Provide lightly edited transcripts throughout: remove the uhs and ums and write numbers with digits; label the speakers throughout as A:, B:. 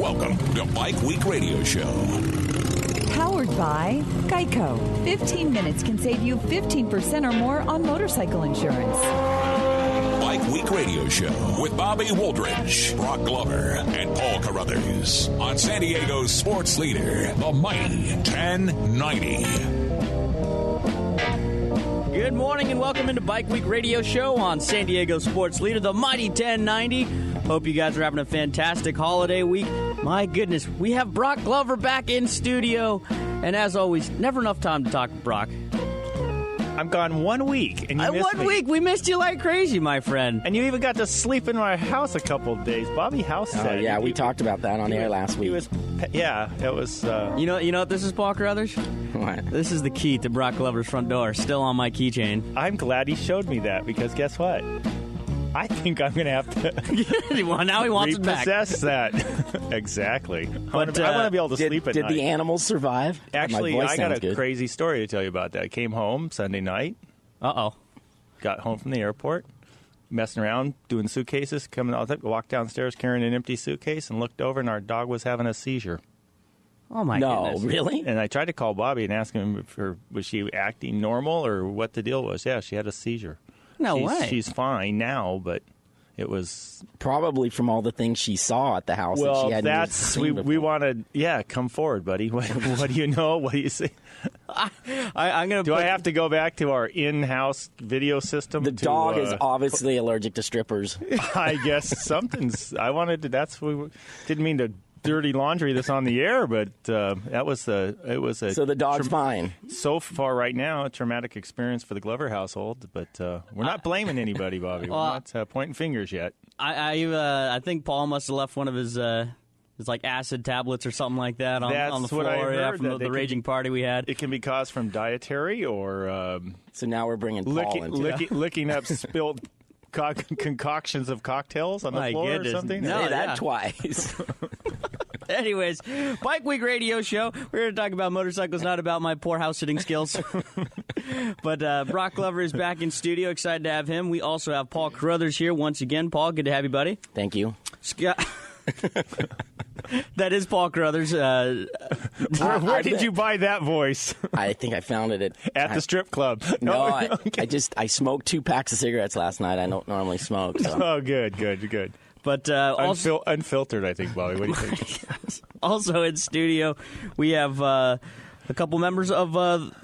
A: Welcome to Bike Week Radio Show.
B: Powered by Geico. 15 minutes can save you 15% or more on motorcycle insurance.
A: Bike Week Radio Show with Bobby Woldridge, Brock Glover, and Paul Carruthers on San Diego's sports leader, the mighty 1090.
C: Good morning and welcome into Bike Week Radio Show on San Diego Sports Leader, the mighty 1090. Hope you guys are having a fantastic holiday week. My goodness, we have Brock Glover back in studio. And as always, never enough time to talk to Brock.
D: I'm gone 1 week, and you missed me.
C: 1 week? We missed you like crazy, my friend.
D: And you even got to sleep in my house a couple of days. Bobby House said.
E: Oh, yeah, we talked about that on air last week.
D: It was.
C: You know what this is, Paul Carruthers?
E: What?
C: This is the key to Brock Glover's front door, still on my keychain.
D: I'm glad he showed me that, because guess what? I think I'm going to have to
C: well, now he wants it back.
D: Repossess that. Exactly.
C: But,
D: I want to be able to sleep at night.
E: Did the animals survive?
D: Actually, I got a crazy story to tell you about that. I came home Sunday night.
C: Uh-oh.
D: Got home from the airport, messing around, doing suitcases, walked downstairs carrying an empty suitcase, and looked over, and our dog was having a seizure.
C: Oh, my goodness.
E: No, really?
D: And I tried to call Bobby and ask him was she acting normal or what the deal was. Yeah, she had a seizure.
C: No way.
D: She's fine now, but it was
E: probably from all the things she saw at the house.
D: Well,
E: that she hadn't seen before.
D: We wanted. Yeah, come forward, buddy. What do you know? What do you see?
C: I'm gonna.
D: Do I have to go back to our in-house video system?
E: The dog is obviously allergic to strippers.
D: I guess something's. I wanted to. Didn't mean to dirty laundry this on the air, but it was a.
E: So the dog's fine.
D: So far, right now, a traumatic experience for the Glover household, but we're not blaming anybody, Bobby. We're not pointing fingers yet.
C: I think Paul must have left one of his like acid tablets or something like that on the floor from the raging party we had.
D: It can be caused from dietary or.
E: So now we're bringing Paul into
D: licking up spilled concoctions of cocktails on the floor or something.
E: No, say that twice.
C: Anyways, Bike Week Radio Show. We're going to talk about motorcycles, not about my poor house-sitting skills. But Brock Glover is back in studio. Excited to have him. We also have Paul Carruthers here once again. Paul, good to have you, buddy.
E: Thank you.
C: That is Paul Carruthers.
D: Where did you buy that voice?
E: I think I found it
D: at the strip club.
E: No, I smoked 2 packs of cigarettes last night. I don't normally smoke. So.
D: Oh, good.
C: But also
D: unfiltered, I think, Bobby. What do you think?
C: Also in studio, we have a couple members of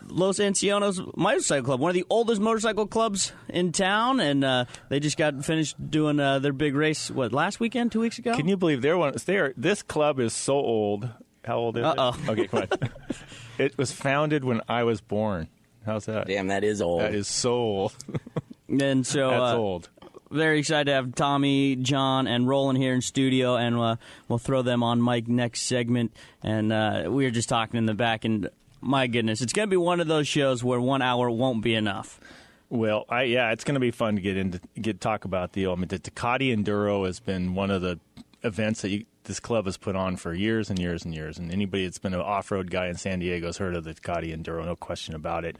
C: Los Ancianos Motorcycle Club, one of the oldest motorcycle clubs in town, and they just got finished doing their big race. Last weekend, 2 weeks ago?
D: Can you believe this club is so old? How old is it? Okay, come on. It was founded when I was born. How's that?
E: Damn, that is old.
D: That is so old.
C: And so
D: that's old.
C: Very excited to have Tommy, John, and Roland here in studio, and we'll throw them on mic next segment. And we were just talking in the back, and my goodness, it's going to be one of those shows where 1 hour won't be enough.
D: Well, it's going to be fun to talk about the Tecate Enduro has been one of the events that this club has put on for years and years and years. And anybody that's been an off-road guy in San Diego has heard of the Tecate Enduro, no question about it.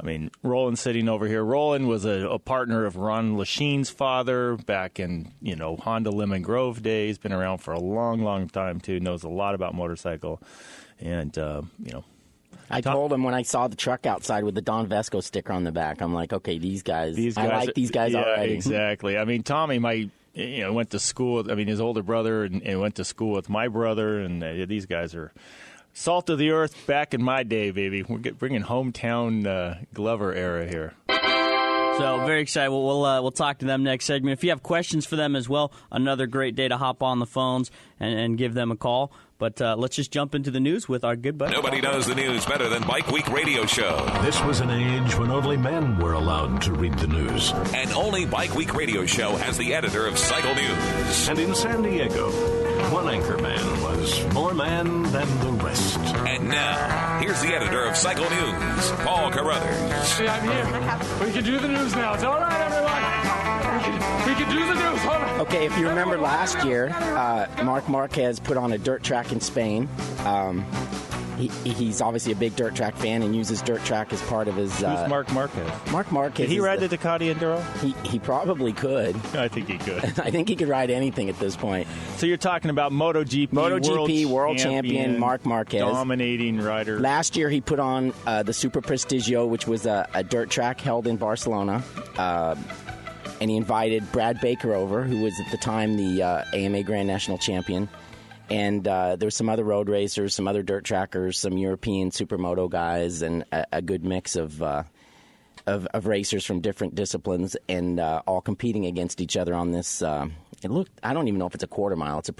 D: I mean, Roland's sitting over here. Roland was a partner of Ron Lacheyne's father back in, Honda Lemon Grove days. Been around for a long, long time, too. Knows a lot about motorcycle. And,
E: I told him when I saw the truck outside with the Don Vesco sticker on the back, I'm like, okay, these guys I like these guys already.
D: Exactly. I mean, Tommy went to school. His older brother and went to school with my brother, and these guys are salt of the earth back in my day, baby. We're bringing hometown Glover era here.
C: So very excited. We'll talk to them next segment. If you have questions for them as well, another great day to hop on the phones and give them a call. But let's just jump into the news with our good buddy.
A: Nobody knows the news better than Bike Week Radio Show.
F: This was an age when only men were allowed to read the news.
A: And only Bike Week Radio Show has the editor of Cycle News.
F: And in San Diego, one anchor man was more man than the rest.
A: And now, here's the editor of Cycle News, Paul Carruthers.
G: Hey, I'm here. We can do the news now. It's all right, everyone. We can do the news. Hold on.
E: Okay, if you remember last year, Marc Marquez put on a dirt track in Spain. he's obviously a big dirt track fan and uses dirt track as part of his...
D: Who's Mark Marquez?
E: Mark Marquez.
D: Did he ride the Tecate Enduro?
E: He probably could.
D: I think he could.
E: I think he could ride anything at this point.
D: So you're talking about
E: MotoGP world champion Mark Marquez.
D: Dominating rider.
E: Last year he put on the Super Prestigio, which was a dirt track held in Barcelona. And he invited Brad Baker over, who was at the time the AMA Grand National Champion. And there were some other road racers, some other dirt trackers, some European supermoto guys, and a good mix of racers from different disciplines, and all competing against each other on this. It looked, I don't even know if it's a quarter mile. It's a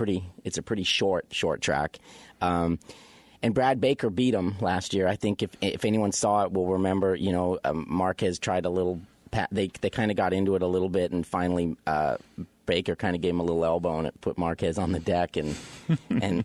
E: pretty short track. And Brad Baker beat him last year. I think if anyone saw it, will remember. Marquez tried a little. They kind of got into it a little bit, and finally Baker kind of gave him a little elbow, and it put Marquez on the deck, and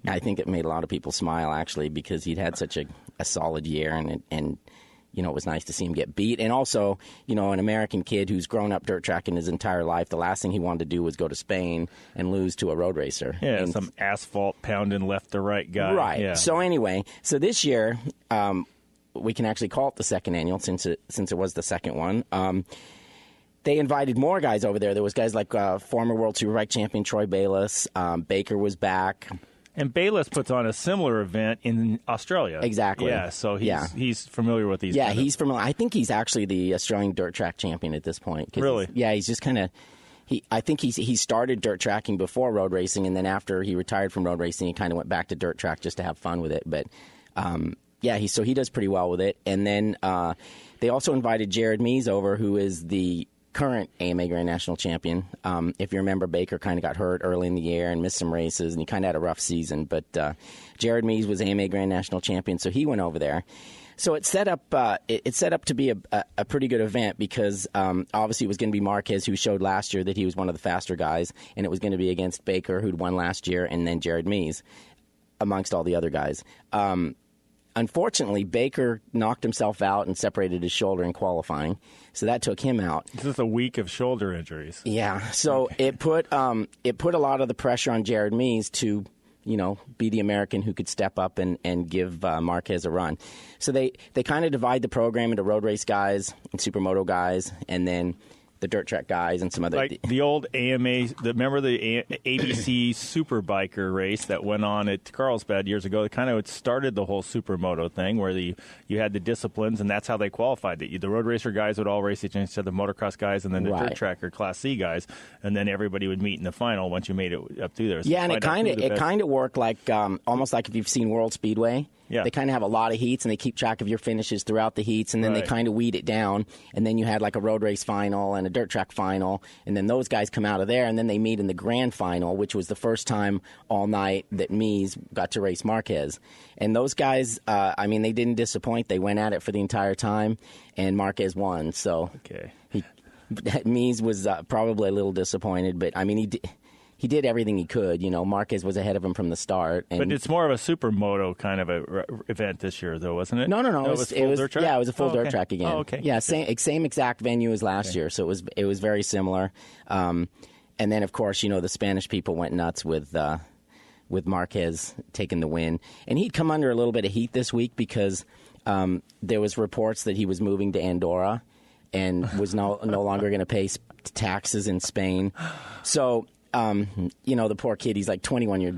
E: I think it made a lot of people smile, actually, because he'd had such a solid year, and it was nice to see him get beat. And also, an American kid who's grown up dirt tracking his entire life, the last thing he wanted to do was go to Spain and lose to a road racer.
D: Yeah, and some asphalt pounding left to right guy.
E: Right.
D: Yeah.
E: So anyway, this year, we can actually call it the second annual since it was the second one. They invited more guys over there. There was guys like former World Superbike champion Troy Bayliss. Baker was back.
D: And Bayliss puts on a similar event in Australia.
E: Exactly.
D: Yeah, so he's familiar with these.
E: Yeah, he's familiar. I think he's actually the Australian dirt track champion at this point.
D: Really?
E: He's just kind of... I think he started dirt tracking before road racing, and then after he retired from road racing, he kind of went back to dirt track just to have fun with it. But... he does pretty well with it. And then they also invited Jared Mees over, who is the current AMA Grand National Champion. If you remember, Baker kind of got hurt early in the year and missed some races, and he kind of had a rough season. But Jared Mees was AMA Grand National Champion, so he went over there. So it set up to be a pretty good event because obviously it was going to be Marquez, who showed last year that he was one of the faster guys, and it was going to be against Baker, who'd won last year, and then Jared Mees, amongst all the other guys. Unfortunately, Baker knocked himself out and separated his shoulder in qualifying, so that took him out.
D: This is a week of shoulder injuries.
E: Yeah, so it put a lot of the pressure on Jared Mees to, be the American who could step up and give Marquez a run. So they kind of divide the program into road race guys and supermoto guys, and then the dirt track guys and some other...
D: Like the old AMA, remember the ABC Superbiker race that went on at Carlsbad years ago? It kind of started the whole supermoto thing where you had the disciplines, and that's how they qualified. The road racer guys would all race against the motocross guys and then the dirt tracker Class C guys, and then everybody would meet in the final once you made it up through there. So
E: and it kind of worked like almost like if you've seen World Speedway.
D: Yeah.
E: They kind of have a lot of heats, and they keep track of your finishes throughout the heats, and then they kind of weed it down, and then you had like a road race final and a dirt track final, and then those guys come out of there, and then they meet in the grand final, which was the first time all night that Mees got to race Marquez. And those guys, they didn't disappoint. They went at it for the entire time, and Marquez won. So Mees was probably a little disappointed, but he did everything he could. Marquez was ahead of him from the start.
D: But it's more of a supermoto kind of a event this year, though, wasn't it?
E: No.
D: It was dirt track?
E: Yeah, it was a full dirt track again.
D: Oh, okay.
E: Yeah, same exact venue as last year, so it was very similar. And then, of course, the Spanish people went nuts with Marquez taking the win. And he'd come under a little bit of heat this week because there was reports that he was moving to Andorra and was no longer going to pay taxes in Spain. So... the poor kid, he's like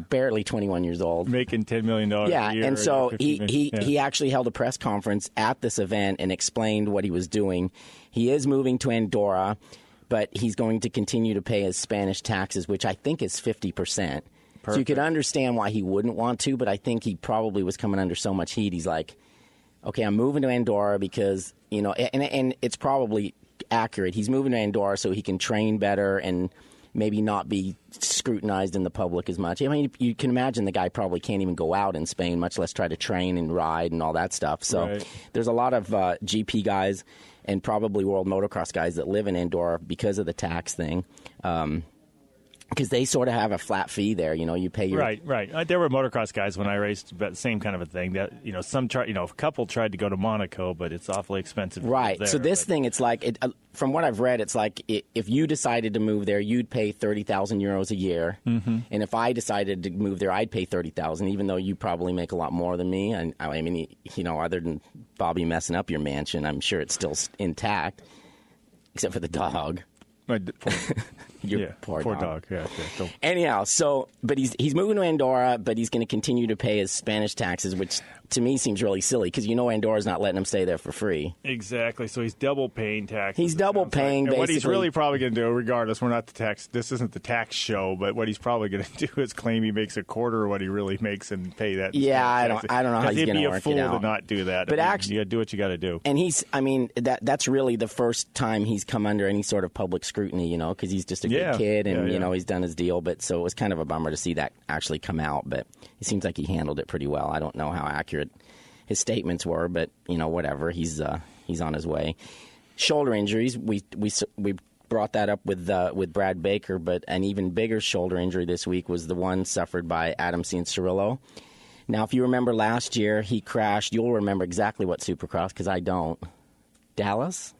E: barely 21 years old.
D: Making $10 million a year.
E: Yeah, and so he actually held a press conference at this event and explained what he was doing. He is moving to Andorra, but he's going to continue to pay his Spanish taxes, which I think is 50%. Perfect. So you could understand why he wouldn't want to, but I think he probably was coming under so much heat. He's like, okay, I'm moving to Andorra because, and it's probably accurate. He's moving to Andorra so he can train better and maybe not be scrutinized in the public as much. You can imagine the guy probably can't even go out in Spain, much less try to train and ride and all that stuff. So there's a lot of GP guys and probably world motocross guys that live in Andorra because of the tax thing. because they sort of have a flat fee there. You pay your
D: right. There were motocross guys when I raced, but the same kind of a thing. That some a couple tried to go to Monaco, but it's awfully expensive.
E: Right.
D: There,
E: so this thing, it's like from what I've read, it's like if you decided to move there, you'd pay 30,000 euros a year, and if I decided to move there, I'd pay 30,000, even though you probably make a lot more than me. And I mean, other than Bobby messing up your mansion, I'm sure it's still intact, except for the dog. Poor dog. Yeah. Anyhow, but he's moving to Andorra, but he's going to continue to pay his Spanish taxes, which to me seems really silly because Andorra's not letting him stay there for free.
D: Exactly. So he's double paying taxes.
E: He's double paying.
D: Like.
E: Basically.
D: What he's really probably going to do, regardless, we're not the tax. This isn't the tax show, but what he's probably going to do is claim he makes a quarter of what he really makes and pay that.
E: Yeah, I don't know how he's going to work it out.
D: He'd be a fool to not do that.
E: But actually,
D: you got to do what you got to do.
E: And that's really the first time he's come under any sort of public scrutiny, because he's just a good kid and he's done his deal. But so it was kind of a bummer to see that actually come out. But it seems like he handled it pretty well. I don't know how accurate his statements were, but whatever. He's on his way. Shoulder injuries. We brought that up with Brad Baker, but an even bigger shoulder injury this week was the one suffered by Adam Cianciarulo. Now, if you remember last year, he crashed. You'll remember exactly what Supercross because I don't. Dallas.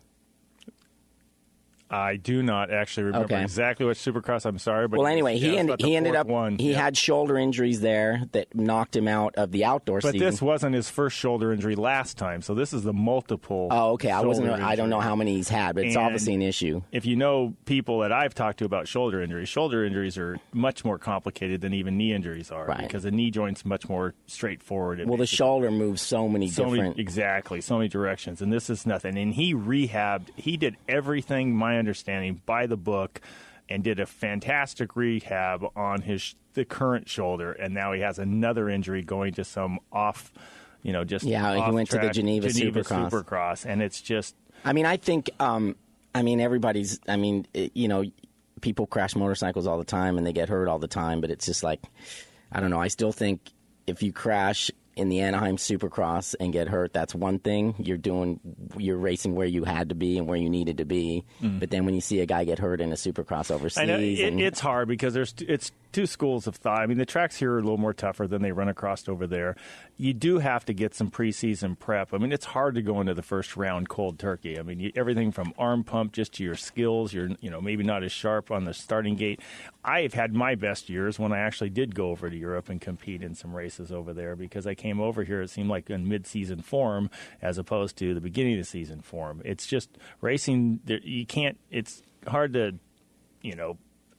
D: I do not actually remember exactly what Supercross. I'm sorry, but
E: anyway, he ended up had shoulder injuries there that knocked him out of the outdoor season.
D: But this wasn't his first shoulder injury last time, so this is the multiple.
E: Oh, okay. I don't know how many he's had, but it's obviously an issue.
D: If you know people that I've talked to about shoulder injuries are much more complicated than even knee injuries are, because the knee joint's much more straightforward.
E: The shoulder moves so many different
D: directions, and this is nothing. And he rehabbed. He did everything. My understanding by the book, and did a fantastic rehab on the current shoulder, and now he has another injury going to some off,
E: he went to the Geneva Supercross,
D: and it's just.
E: I mean, I think, everybody's. People crash motorcycles all the time and they get hurt all the time, but it's just like, I don't know. I still think if you crash in the Anaheim Supercross and get hurt, that's one thing. You're racing where you had to be and where you needed to be. But then when you see a guy get hurt in a Supercross overseas,
D: I know, it's hard because it's two schools of thought. I mean, the tracks here are a little more tougher than they run across over there. You do have to get some preseason prep. I mean, it's hard to go into the first round cold turkey. I mean, everything from arm pump just to your skills. You're maybe not as sharp on the starting gate. I've had my best years when I actually did go over to Europe and compete in some races over there because I came over here, it seemed like in mid-season form as opposed to the beginning of the season form. It's just racing. It's hard to,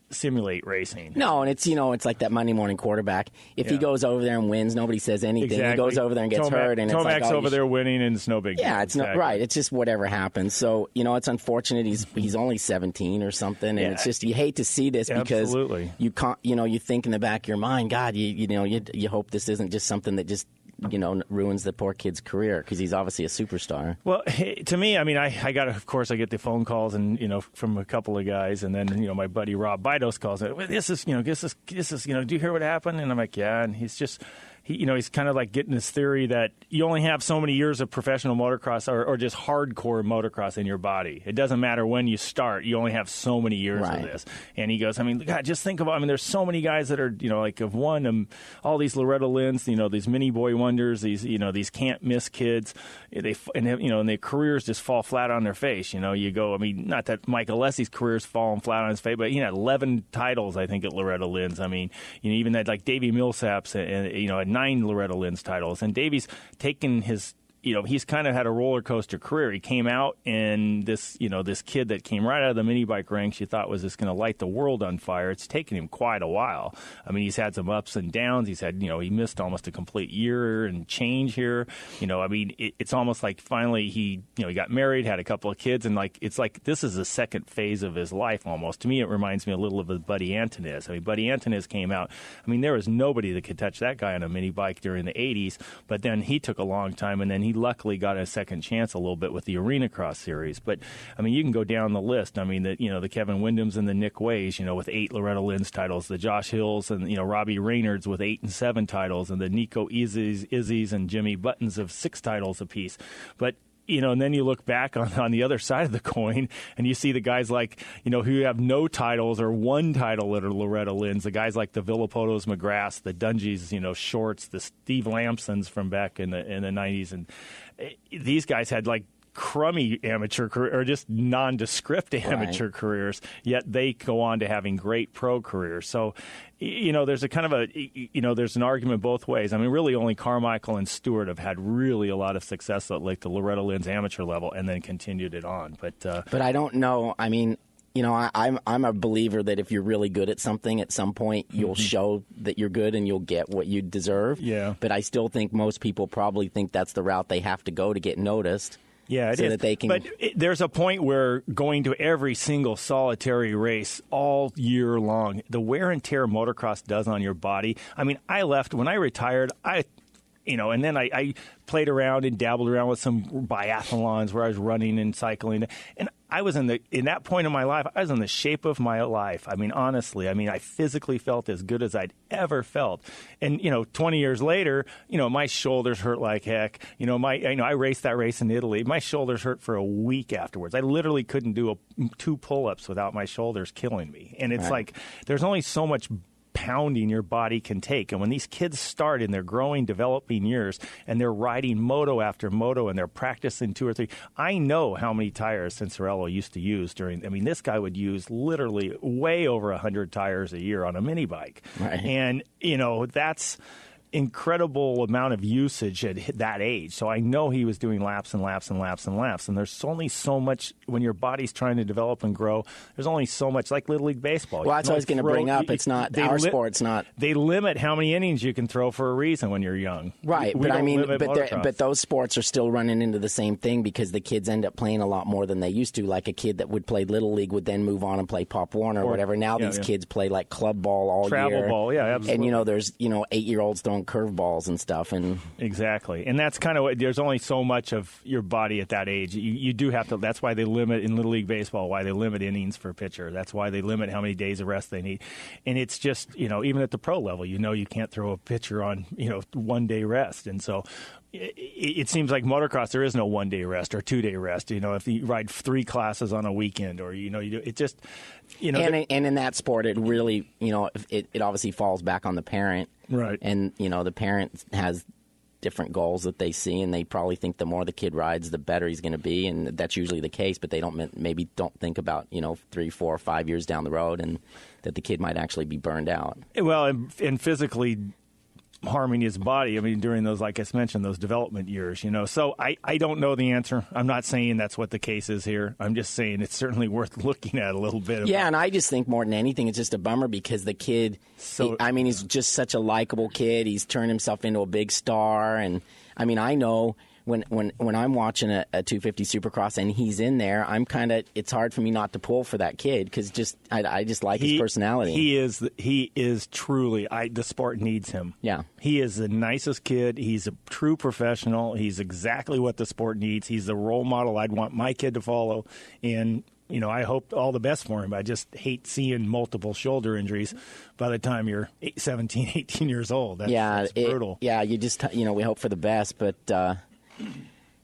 D: simulate racing.
E: No, and it's like that Monday morning quarterback. If he goes over there and wins, nobody says anything.
D: Exactly.
E: He goes over there and gets hurt, and
D: Tomac's
E: it's like
D: over there winning, and it's no big deal.
E: Yeah, it's not right. It's just whatever happens. So it's unfortunate. He's only 17 or something, and it's just you hate to see this because you can't. You think in the back of your mind, God, you hope this isn't just something that just ruins the poor kid's career because he's obviously a superstar.
D: Well, to me, I mean, I get the phone calls and from a couple of guys, and then my buddy Rob Bidos calls it. This is do you hear what happened? And I'm like, yeah, and he's just. He's kind of like getting this theory that you only have so many years of professional motocross or just hardcore motocross in your body. It doesn't matter when you start. You only have so many years of this. And he goes, I mean, God, just think about, there's so many guys that are, have won all these Loretta Lynn's, these mini boy wonders, these can't miss kids. And their careers just fall flat on their face. You go, not that Mike Alessi's career's fallen flat on his face, but he had 11 titles, I think, at Loretta Lynn's. Even that like Davey Millsaps and, 9 Loretta Lynn's titles, and Davey's taken his he's kind of had a roller coaster career. He came out and this kid that came right out of the mini bike ranks you thought was just going to light the world on fire. It's taken him quite a while. He's had some ups and downs. He's had, he missed almost a complete year and change here. It's almost like finally he got married, had a couple of kids, and it's like this is the second phase of his life almost. To me, it reminds me a little of Buddy Antunez. Buddy Antunez came out. There was nobody that could touch that guy on a mini bike during the 80s, but then he took a long time, and then he luckily got a second chance a little bit with the Arena Cross series. But you can go down the list. The Kevin Windhams and the Nick Ways, with 8 Loretta Lynn's titles, the Josh Hills and Robbie Reynolds with 8 and 7 titles, and the Nico Izzies and Jimmy Buttons of 6 titles apiece. But and then you look back on the other side of the coin, and you see the guys like, who have no titles or one title that are Loretta Lynn's, the guys like the Villapotos McGraths, the Dungies, Shorts, the Steve Lampsons from back in the 90s. And these guys had like crummy amateur career or just nondescript amateur careers, yet they go on to having great pro careers. So, there's a kind of there's an argument both ways. I mean, really only Carmichael and Stewart have had really a lot of success at like the Loretta Lynn's amateur level and then continued it on. But
E: I don't know. I mean, I'm a believer that if you're really good at something, at some point you'll show that you're good and you'll get what you deserve.
D: Yeah.
E: But I still think most people probably think that's the route they have to go to get noticed.
D: Yeah, it is.
E: That they can...
D: But there's a point where going to every single solitary race all year long, the wear and tear motocross does on your body. I mean, I left when I retired. And then I played around and dabbled around with some biathlons where I was running and cycling. And I was in that point in my life, I was in the shape of my life. I mean, honestly, I physically felt as good as I'd ever felt. And, 20 years later, my shoulders hurt like heck. I raced that race in Italy. My shoulders hurt for a week afterwards. I literally couldn't do 2 pull-ups without my shoulders killing me. And it's like, there's only so much pounding your body can take. And when these kids start in their growing, developing years and they're riding moto after moto and they're practicing 2 or 3, I know how many tires Cincerello used to use this guy would use literally way over 100 tires a year on a mini bike.
E: Right.
D: And, that's incredible amount of usage at that age. So I know he was doing laps and laps and laps and laps. And there's only so much when your body's trying to develop and grow. There's only so much, like Little League Baseball.
E: Well, that's what I was going to bring up. It's not our sport's not.
D: They limit how many innings you can throw for a reason when you're young.
E: Right, but those sports are still running into the same thing because the kids end up playing a lot more than they used to. Like a kid that would play Little League would then move on and play Pop Warner or whatever. Now these kids play like club ball all
D: year. Travel ball, yeah, absolutely.
E: And there's 8-year-olds throwing curveballs and stuff. And
D: exactly, and that's kind of what. There's only so much of your body at that age. You do have to. That's why they limit in Little League Baseball. Why they limit innings for a pitcher. That's why they limit how many days of rest they need. And it's just even at the pro level, you can't throw a pitcher on 1 day rest. And so it seems like motocross there is no 1 day rest or 2 day rest. If you ride 3 classes on a weekend or you do it just
E: And in that sport, it really it obviously falls back on the parent.
D: Right.
E: And, the parent has different goals that they see, and they probably think the more the kid rides, the better he's going to be. And that's usually the case, but they don't think about, 3, 4, 5 years down the road and that the kid might actually be burned out.
D: Well, and physically harming his body, during those, like I mentioned, those development years, So I don't know the answer. I'm not saying that's what the case is here. I'm just saying it's certainly worth looking at a little bit.
E: Yeah, and I just think more than anything, it's just a bummer because the kid, he's just such a likable kid. He's turned himself into a big star. And, I know when I'm watching a 250 Supercross and he's in there, it's hard for me not to pull for that kid because I just like his personality.
D: He is truly, the sport needs him.
E: Yeah.
D: He is the nicest kid. He's a true professional. He's exactly what the sport needs. He's the role model I'd want my kid to follow. And, I hope all the best for him. I just hate seeing multiple shoulder injuries by the time you're 17, 18 years old. That's brutal.
E: You just, we hope for the best, but...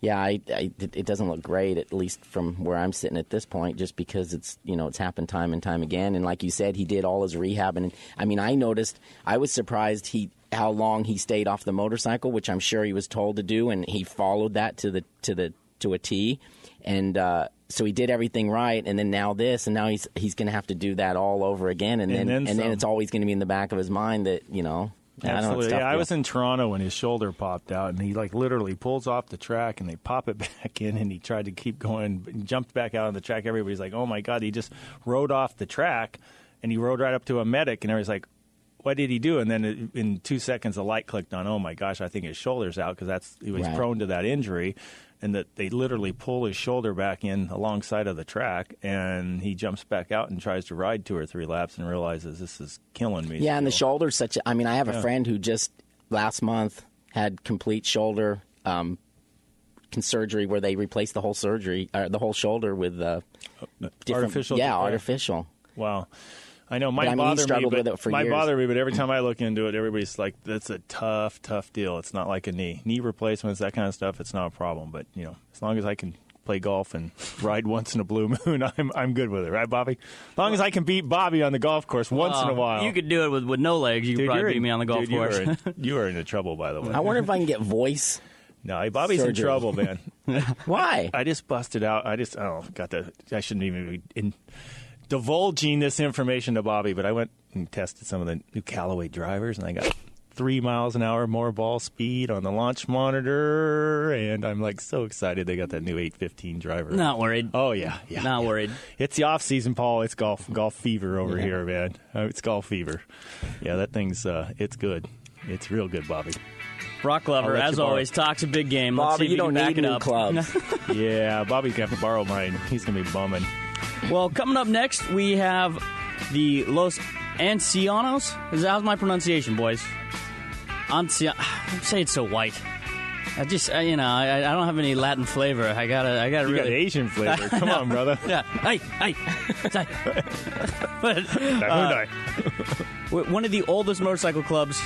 E: it doesn't look great, at least from where I'm sitting at this point, just because it's happened time and time again. And like you said, he did all his rehab. And I noticed, I was surprised how long he stayed off the motorcycle, which I'm sure he was told to do. And he followed that to a T. And, so he did everything right. And then now this, and now he's going to have to do that all over again. And then it's always going to be in the back of his mind that,
D: Absolutely. I was in Toronto when his shoulder popped out, and he literally pulls off the track, and they pop it back in, and he tried to keep going, jumped back out on the track. Everybody's like, "Oh my God!" He just rode off the track, and he rode right up to a medic, and everybody's like, "What did he do?" And then in 2 seconds, the light clicked on. Oh my gosh! I think his shoulder's out because he was prone to that injury. And that they literally pull his shoulder back in alongside of the track, and he jumps back out and tries to ride 2 or 3 laps and realizes this is killing me.
E: Yeah, and the shoulder's I have a friend who just last month had complete shoulder surgery where they replaced the whole shoulder with different
D: artificial.
E: Yeah, artificial.
D: Wow. I know,
E: he struggled with it for years.
D: Might bother me, but every time I look into it, everybody's like, that's a tough deal. It's not like a knee replacements, that kind of stuff. It's not a problem. But as long as I can play golf and ride once in a blue moon, I'm good with it, right, Bobby? As long as I can beat Bobby on the golf course once in a while.
C: You could do it with no legs. You could probably beat me on the golf course.
D: You are into trouble, by the way.
E: I wonder if I can get voice.
D: No, Bobby's surgery. In trouble, man.
E: Why?
D: I just busted out. I shouldn't even be divulging this information to Bobby, but I went and tested some of the new Callaway drivers, and I got 3 miles an hour more ball speed on the launch monitor, and I'm like so excited they got that new 815 driver.
C: Not worried.
D: Oh yeah.
C: Not worried.
D: It's the off season, Paul. It's golf fever over here, man. It's golf fever. Yeah, that thing's it's good. It's real good, Bobby.
C: Brock Glover, as always, talks a big game.
E: Bobby,
C: Let's see if
E: you don't need new clubs.
D: Yeah, Bobby's gonna have to borrow mine. He's gonna be bumming.
C: Well, coming up next, we have the Los Ancianos. How's my pronunciation, boys? Say it so white. I don't have any Latin flavor. I gotta
D: you
C: really.
D: Got Asian flavor. Come on, brother.
C: Yeah. Hey. One of the oldest motorcycle clubs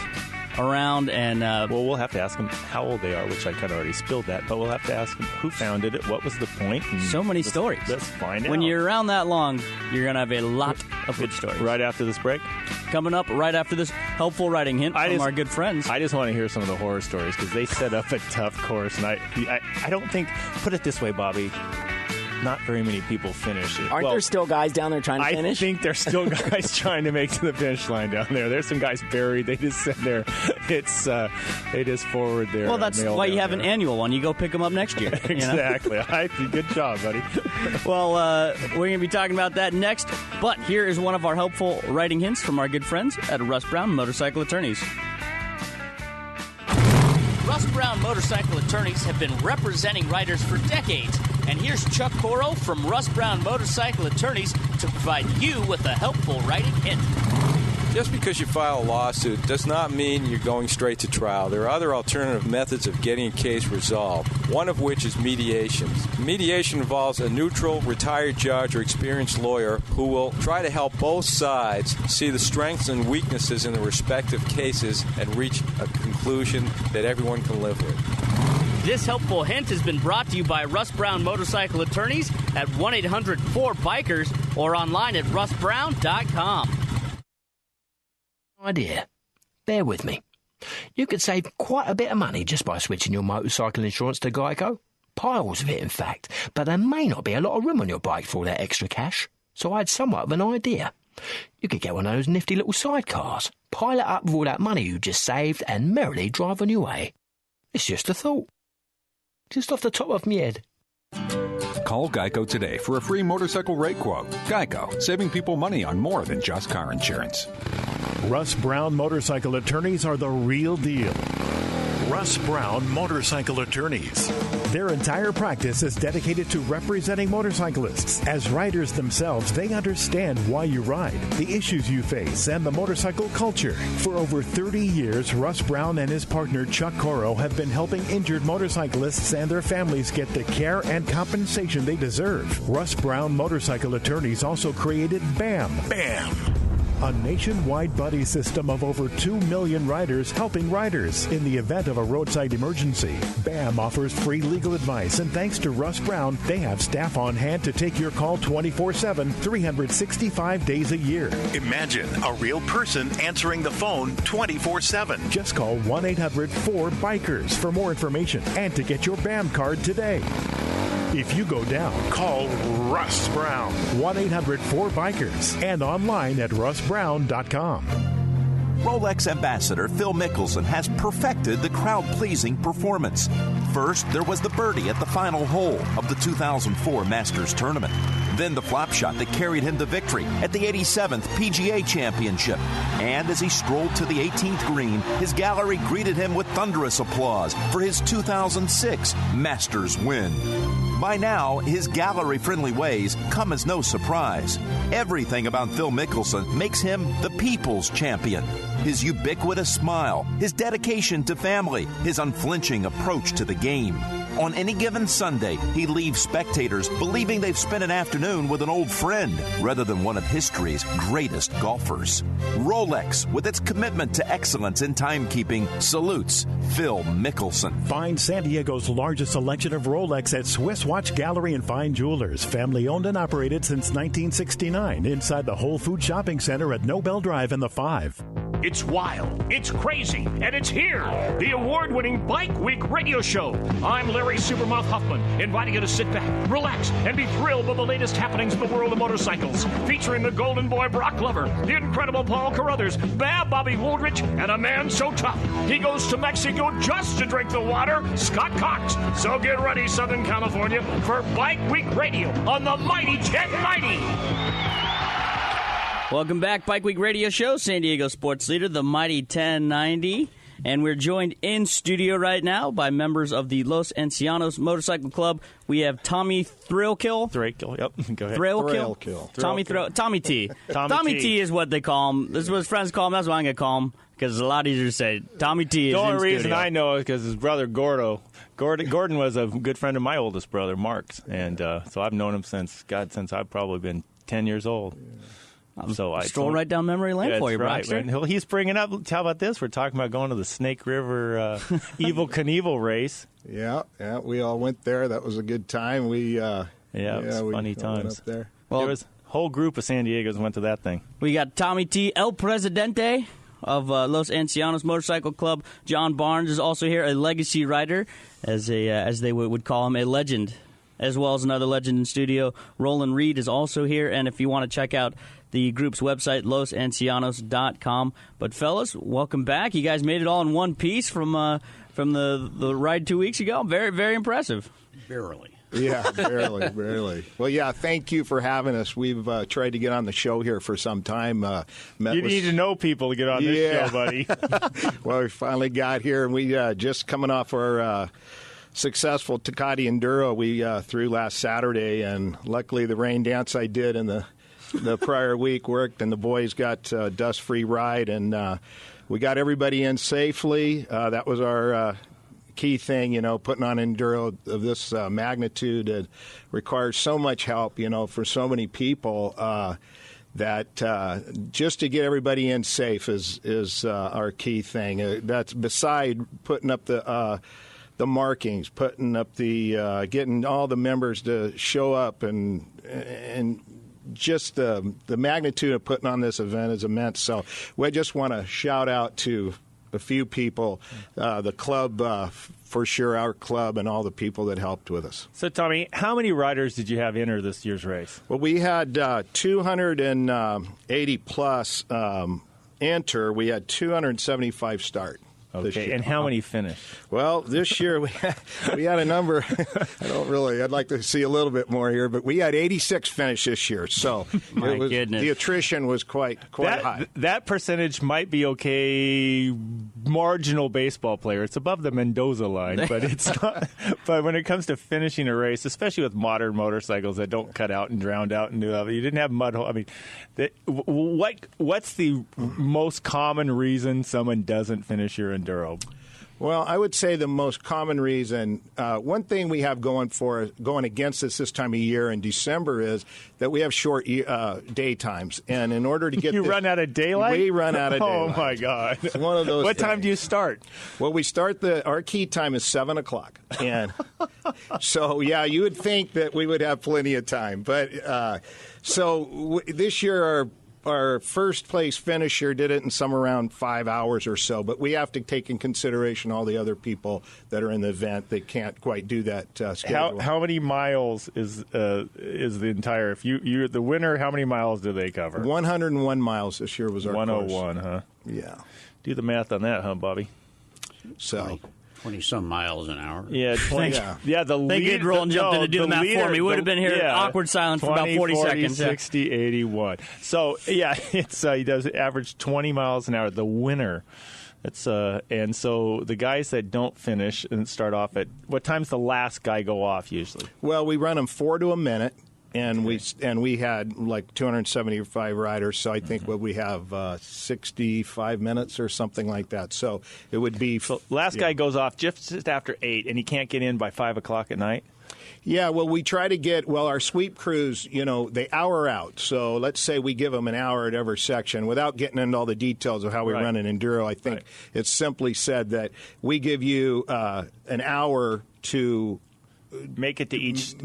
C: around, and
D: we'll have to ask them how old they are, which I kind of already spilled that, but we'll have to ask them who founded it, what was the point.
C: So many stories.
D: Let's find out.
C: When you're around that long, you're going to have a lot of good stories.
D: Right after this break?
C: Coming up right after this helpful riding hint from our good friends.
D: I just want to hear some of the horror stories because they set up a tough course, and I don't think, put it this way, Bobby, not very many people finish it.
E: Aren't there still guys down there trying to finish?
D: I think there's still guys trying to make to the finish line down there. There's some guys buried. They just sit there. They just forward there.
C: Well, that's why you have an annual one. You go pick them up next year.
D: Exactly. Good job, buddy.
C: Well, we're going to be talking about that next. But here is one of our helpful writing hints from our good friends at Russ Brown Motorcycle Attorneys. Russ Brown Motorcycle Attorneys have been representing riders for decades. And here's Chuck Coro from Russ Brown Motorcycle Attorneys to provide you with a helpful writing hint.
H: Just because you file a lawsuit does not mean you're going straight to trial. There are other alternative methods of getting a case resolved, one of which is mediation. Mediation involves a neutral, retired judge or experienced lawyer who will try to help both sides see the strengths and weaknesses in the respective cases and reach a conclusion that everyone can live with.
C: This helpful hint has been brought to you by Russ Brown Motorcycle Attorneys at 1-800-4BIKERS or online at russbrown.com.
I: Idea. Bear with me. You could save quite a bit of money just by switching your motorcycle insurance to Geico. Piles of it, in fact. But there may not be a lot of room on your bike for all that extra cash. So I had somewhat of an idea. You could get one of those nifty little sidecars, pile it up with all that money you just saved, and merrily drive on your way. It's just a thought. Just off the top of my head.
J: Call Geico today for a free motorcycle rate quote. Geico, saving people money on more than just car insurance.
K: Russ Brown Motorcycle Attorneys are the real deal. Russ Brown Motorcycle Attorneys. Their entire practice is dedicated to representing motorcyclists. As riders themselves, they understand why you ride, the issues you face, and the motorcycle culture. For over 30 years, Russ Brown and his partner Chuck Coro have been helping injured motorcyclists and their families get the care and compensation they deserve. Russ Brown Motorcycle Attorneys also created BAM. BAM! A nationwide buddy system of over 2 million riders helping riders in the event of a roadside emergency. BAM offers free legal advice, and thanks to Russ Brown, they have staff on hand to take your call 24/7, 365 days a year. Imagine a real person answering the phone 24/7. Just call 1-800-4BIKERS for more information and to get your BAM card today. If you go down, call Russ Brown, 1-800-4BIKERS, and online at russbrown.com.
L: Rolex ambassador Phil Mickelson has perfected the crowd-pleasing performance. First, there was the birdie at the final hole of the 2004 Masters Tournament. Then the flop shot that carried him to victory at the 87th PGA Championship. And as he strolled to the 18th green, his gallery greeted him with thunderous applause for his 2006 Masters win. By now, his gallery-friendly ways come as no surprise. Everything about Phil Mickelson makes him the people's champion. His ubiquitous smile, his dedication to family, his unflinching approach to the game. On any given Sunday, he leaves spectators believing they've spent an afternoon with an old friend rather than one of history's greatest golfers. Rolex, with its commitment to excellence in timekeeping, salutes Phil Mickelson.
K: Find San Diego's largest selection of Rolex at Swiss Watch Gallery and Fine Jewelers, family owned and operated since 1969, inside the Whole Food Shopping Center at Nobel Drive in the 5.
M: It's wild, it's crazy, and it's here. The award-winning Bike Week radio show. I'm Larry Supermouth Huffman, inviting you to sit back, relax, and be thrilled by the latest happenings in the world of motorcycles. Featuring the Golden Boy Brock Glover, the incredible Paul Carruthers, Bobby Woolridge, and a man so tough he goes to Mexico just to drink the water, Scott Cox. So get ready, Southern California, for Bike Week radio on the mighty 1090.
C: Welcome back, Bike Week Radio Show, San Diego sports leader, the mighty 1090. And we're joined in studio right now by members of the Los Ancianos Motorcycle Club. We have Tommy Thrailkill.
D: Thrailkill, yep. Go ahead.
C: Thrailkill. Tommy T. Tommy T is what they call him. This is what his friends call him. That's what I'm going to call him, because it's a lot easier to say. Tommy T is
D: the
C: in
D: only reason
C: studio.
D: I know is because his brother Gordon was a good friend of my oldest brother, Mark's. And so I've known him since I've probably been 10 years old. So I
C: stroll right down memory lane for you,
D: right,
C: Brockster.
D: He's bringing up. How about this? We're talking about going to the Snake River Evel Knievel race.
N: Yeah, we all went there. That was a good time.
D: It was funny times.
N: Up there.
D: Well, there was a whole group of San Diegos went to that thing.
C: We got Tommy T, El Presidente of Los Ancianos Motorcycle Club. John Barnes is also here, a legacy rider, as they would call him, a legend, as well as another legend in studio. Rollin Reed is also here, and if you want to check out the group's website, losancianos.com. But fellas, welcome back. You guys made it all in one piece from the ride 2 weeks ago. Very, very impressive.
M: Barely.
N: Yeah, barely. Well, yeah, thank you for having us. We've tried to get on the show here for some time.
D: You need to know people to get on this show, buddy.
N: Well, we finally got here, and we just coming off our successful Tecate Enduro we threw last Saturday, and luckily the rain dance I did in the prior week worked, and the boys got a dust-free ride, and we got everybody in safely. That was our key thing, putting on enduro of this magnitude. It requires so much help, for so many people that just to get everybody in safe is our key thing. That's beside putting up the markings, putting up the getting all the members to show up, and just the magnitude of putting on this event is immense. So we just want to shout out to a few people, the club, for sure, our club, and all the people that helped with us.
D: So, Tommy, how many riders did you have enter this year's race?
N: Well, we had 280-plus enter. We had 275 start.
D: Okay, and how many finished?
N: Well, this year we had a number. I'd like to see a little bit more here, but we had 86 finish this year. So
C: goodness.
N: The attrition was quite high.
D: That percentage might be okay. Marginal baseball player. It's above the Mendoza line, but it's not. But when it comes to finishing a race, especially with modern motorcycles that don't cut out and drown out and do that, you didn't have mud hole. I mean, what's the most common reason someone doesn't finish your enduro?
N: Well, I would say the most common reason, one thing we have going against us this time of year in December is that we have short daytimes, and in order to get
D: run out of daylight,
N: we run out of daylight.
D: Oh my God!
N: It's one of those.
D: What
N: things.
D: time do you start?
N: Well, we start our key time is 7:00, and so you would think that we would have plenty of time, but this year our first place finisher did it in somewhere around 5 hours or so, but we have to take in consideration all the other people that are in the event that can't quite do that schedule.
D: How many miles is the entire? If you're the winner, how many miles do they cover?
N: 101 miles this year was our
D: 101,
N: course.
D: huh?
N: Yeah.
D: Do the math on that, huh, Bobby?
N: So
M: 20-some miles an hour.
D: Yeah, 20. Yeah, the lead.
C: Thank you, Roland jumped in to do the math for me. We would have been here awkward silence for about 40 seconds.
D: 60, 81. So, it's he does average 20 miles an hour. The winner. And so the guys that don't finish and start off at what time's the last guy go off usually?
N: Well, we run them 4 to a minute. And we had like 275 riders, so I think what we have 65 minutes or something like that. So it would be
D: last guy goes off just after 8, and he can't get in by 5 o'clock at night.
N: Yeah, well, we try to get our sweep crews. They hour out. So let's say we give them an hour at every section, without getting into all the details of how we run an enduro. I think it's simply said that we give you an hour to
D: make it to each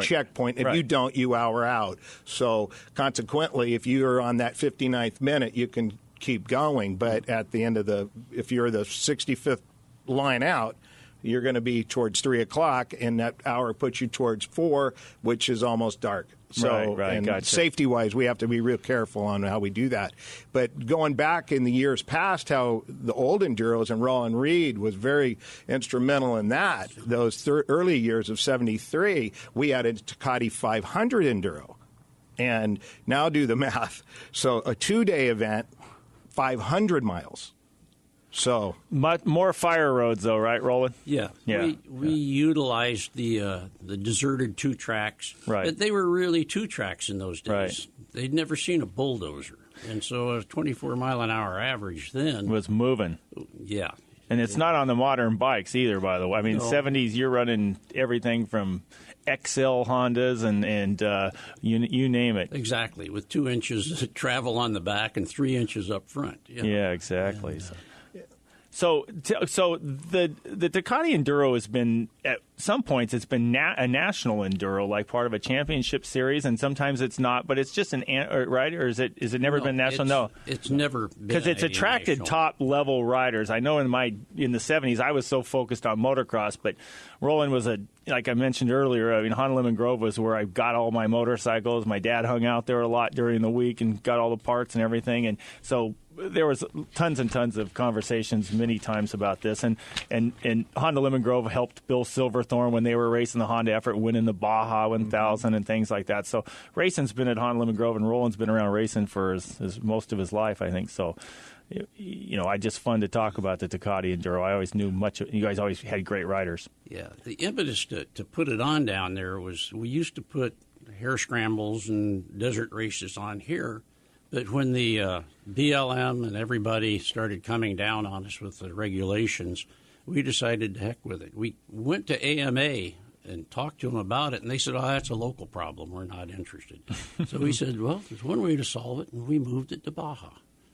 N: checkpoint. If you don't, you hour out. So consequently, if you're on that 59th minute, you can keep going. But at the end of if you're the 65th line out, you're going to be towards 3 o'clock, and that hour puts you towards 4, which is almost dark. So,
D: gotcha.
N: Safety-wise, we have to be real careful on how we do that. But going back in the years past, how the old enduros and Rollin Reed was very instrumental in that. Those early years of '73, we had a Tecate 500 enduro, and now do the math. So a 2-day event, 500 miles. So
D: more fire roads, though, right, Roland?
O: Yeah. We utilized the deserted 2 tracks.
D: Right.
O: But they were really 2 tracks in those days.
D: Right.
O: They'd never seen a bulldozer, and so a 24-mile-an-hour average then
D: was moving.
O: Yeah.
D: And it's not on the modern bikes either, by the way. I mean, 70s, you're running everything from XL Hondas and you name it.
O: Exactly, with 2 inches of travel on the back and 3 inches up front.
D: Yeah, exactly. And, So the Tecate Enduro has been, at some points, it's been a national enduro, like part of a championship series, and sometimes it's not. But it's just right, or is it never been national? No,
O: it's never been,
D: because it's attracted top level riders. I know in the 70s I was so focused on motocross, but Roland was like I mentioned earlier. I mean, Honda Lemon Grove was where I got all my motorcycles. My dad hung out there a lot during the week and got all the parts and everything, and so there was tons and tons of conversations many times about this, and Honda Lemon Grove helped Bill Silverthorne when they were racing the Honda effort, winning the Baja 1000 and things like that. So racing's been at Honda Lemon Grove, and Roland's been around racing for his most of his life, I think. So, I just fun to talk about the Tecate Enduro. I always knew you guys always had great riders.
O: Yeah, the impetus to put it on down there was we used to put hare scrambles and desert races on here. But when the BLM and everybody started coming down on us with the regulations, we decided to heck with it. We went to AMA and talked to them about it, and they said, that's a local problem. We're not interested. So we said, well, there's one way to solve it, and we moved it to Baja.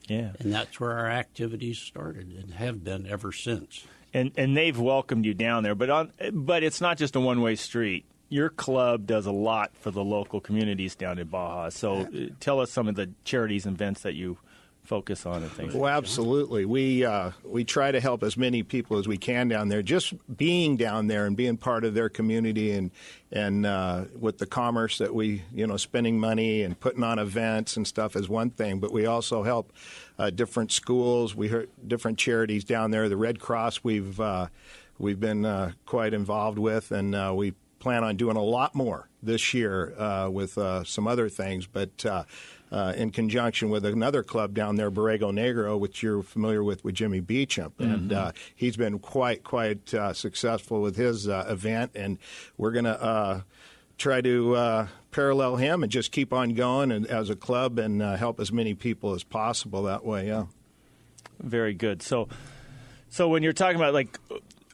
D: Yeah.
O: And that's where our activities started and have been ever since.
D: And they've welcomed you down there. But it's not just a one-way street. Your club does a lot for the local communities down in Baja. So tell us some of the charities and events that you focus on and things.
N: Well, absolutely. We try to help as many people as we can down there. Just being down there and being part of their community and with the commerce that we, spending money and putting on events and stuff is one thing. But we also help different schools. We heard different charities down there. The Red Cross we've been quite involved with, and we plan on doing a lot more this year with some other things, but in conjunction with another club down there, Borrego Negro, which you're familiar with Jimmy Beecham. Mm-hmm. And he's been quite successful with his event, and we're going to try to parallel him and just keep on going and, as a club and help as many people as possible that way, yeah.
D: Very good. So when you're talking about,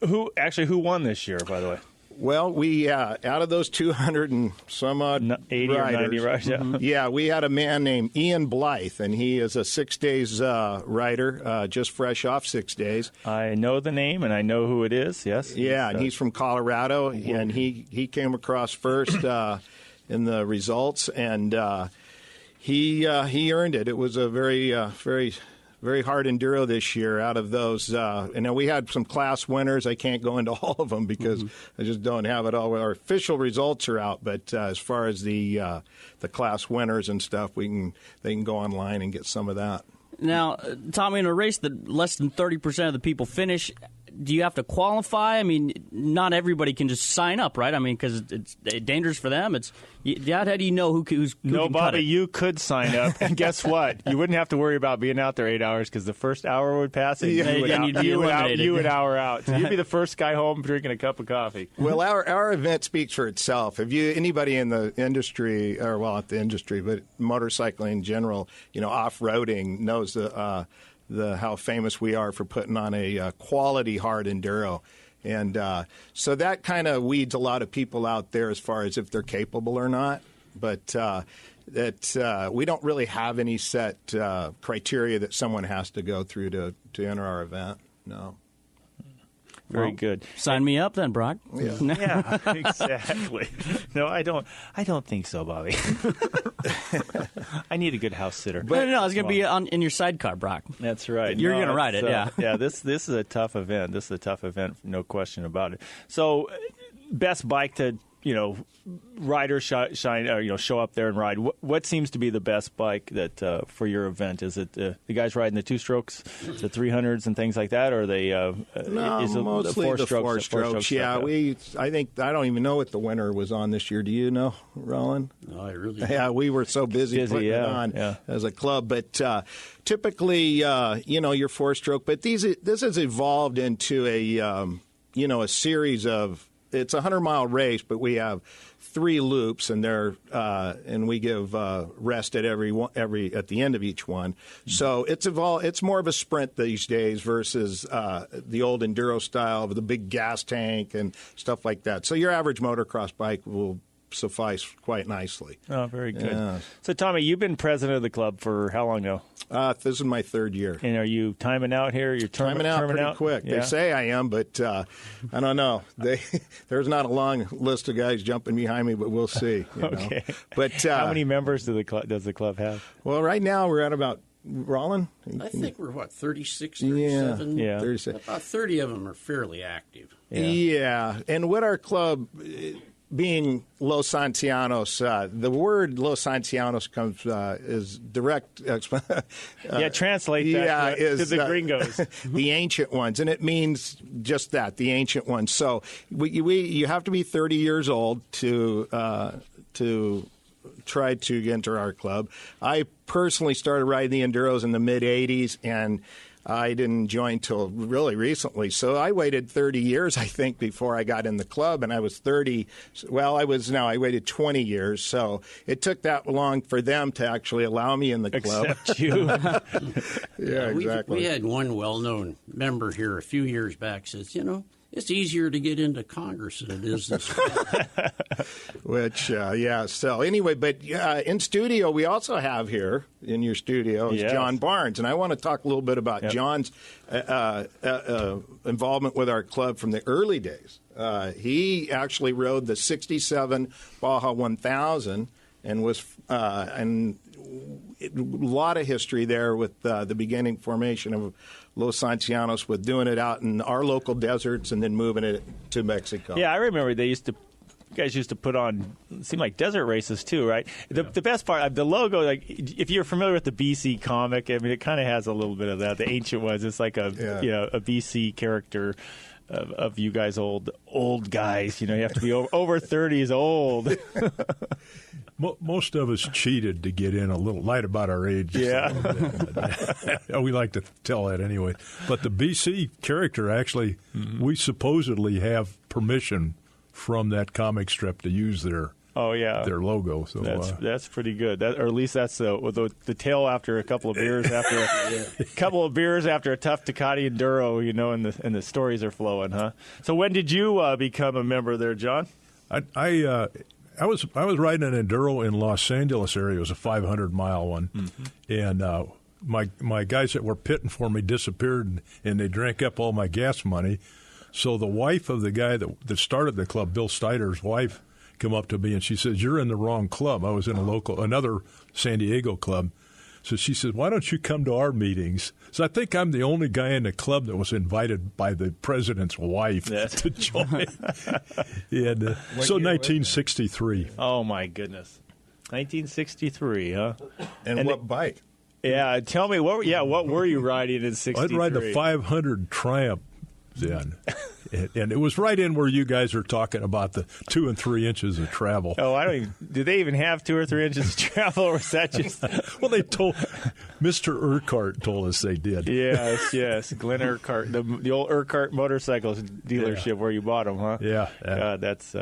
D: who won this year, by the way?
N: Well, we out of those 200 and some odd
D: 80
N: riders,
D: or 90 riders,
N: yeah, we had a man named Ian Blythe, and he is a 6 days rider, just fresh off 6 days.
D: I know the name, and I know who it is, yes.
N: Yeah, and he's from Colorado, and he came across first in the results, and he earned it. It was a very hard enduro this year. Out of those, and then we had some class winners. I can't go into all of them because I just don't have it all. Our official results are out, but as far as the class winners and stuff, they can go online and get some of that.
C: Now, Tommy, in a race that less than 30% of the people finish, do you have to qualify? I mean, not everybody can just sign up, right? I mean, because it's dangerous for them. How do you know who's
D: No,
C: can
D: Bobby,
C: cut it?
D: you could sign up, and guess what? You wouldn't have to worry about being out there 8 hours because the first hour would pass, and you would hour out. So you'd be the first guy home drinking a cup of coffee.
N: Well, our event speaks for itself. If anybody in the industry, or well, not the industry, but motorcycling in general, off-roading knows how famous we are for putting on a quality hard enduro. And so that kind of weeds a lot of people out there as far as if they're capable or not. But we don't really have any set criteria that someone has to go through to enter our event. No.
D: Very good.
C: Sign me up then, Brock.
D: Yeah, exactly. No, I don't think so, Bobby. I need a good house sitter.
C: No, it's going to be in your sidecar, Brock.
D: That's right.
C: You're going to ride it, yeah.
D: Yeah, this is a tough event. This is a tough event, no question about it. So, best bike to riders show up there and ride. What seems to be the best bike that for your event? Is it the guys riding the 2-strokes, the 300s and things like that, or are they?
N: Mostly the four strokes. Yeah, I don't even know what the winner was on this year. Do you know, Rollin?
O: No, I really.
N: Yeah, we were so busy putting it on as a club, but typically, your 4-stroke. But this has evolved into a series of. It's a 100-mile race, but we have 3 loops, and and we give rest at at the end of each one. So it's evolved. It's more of a sprint these days versus the old enduro style of the big gas tank and stuff like that. So your average motocross bike will suffice quite nicely.
D: Oh, very good.
N: Yeah.
D: So, Tommy, you've been president of the club for how long now?
N: This is my 3rd year.
D: And are you timing out here? You're
N: timing out pretty quick.
D: Yeah.
N: They say I am, but I don't know. There's not a long list of guys jumping behind me, but we'll see.
D: Okay.
N: But
D: how many members does the club have?
N: Well, right now we're at about Rollin?
O: I think we're 36, 37?
N: Yeah. 36.
O: About 30 of them are fairly active.
N: Yeah. And what our club, being Los Ancianos, the word Los Ancianos comes is direct.
D: Translate that to the gringos.
N: The ancient ones, and it means just that, the ancient ones. So you have to be 30 years old to try to enter our club. I personally started riding the enduros in the mid '80s, and I didn't join till really recently. So I waited 30 years, I think, before I got in the club, and I was 30. Well, I waited 20 years. So it took that long for them to actually allow me in the club.
D: Except you.
N: Yeah, exactly.
O: We had one well-known member here a few years back says, it's easier to get into Congress than it is this club.
N: Which, so anyway, but in studio, we also have here in your studio is John Barnes. And I want to talk a little bit about John's involvement with our club from the early days. He actually rode the 67 Baja 1000 and was a lot of history there with the beginning formation of Los Ancianos, with doing it out in our local deserts and then moving it to Mexico.
D: Yeah, I remember you guys used to put on, it seemed like desert races too, right? The best part, the logo, like if you're familiar with the BC comic, I mean, it kind of has a little bit of that. The ancient ones, it's like a BC character of you guys old guys. You have to be over 30 is old.
P: Most of us cheated to get in, a little light about our age.
D: Yeah.
P: We like to tell that anyway. But the BC character, actually, we supposedly have permission from that comic strip to use their logo. So
D: that's pretty good. Or at least that's the tale after a couple of beers after a tough Tecate Enduro, and the stories are flowing, huh? So when did you become a member there, John?
P: I was riding an enduro in Los Angeles area. It was a 500-mile one, and my guys that were pitting for me disappeared, and they drank up all my gas money. So the wife of the guy that started the club, Bill Steiter's wife, come up to me and she says, "You're in the wrong club." I was in another San Diego club. So she said, "Why don't you come to our meetings?" So I think I'm the only guy in the club that was invited by the president's wife to join. And so 1963.
D: Oh, my goodness. 1963, huh?
N: And what bike?
D: Yeah, tell me, what were you riding in 63?
P: I'd ride the 500 Triumph in. And it was right in where you guys are talking about the 2 and 3 inches of travel.
D: Oh, I don't even. Do they even have 2 or 3 inches of travel, or is that just?
P: Well, they told Mr. Urquhart told us they did.
D: Yes, Glenn Urquhart, the old Urquhart Motorcycles dealership where you bought them, huh?
P: Yeah.
D: God, that's.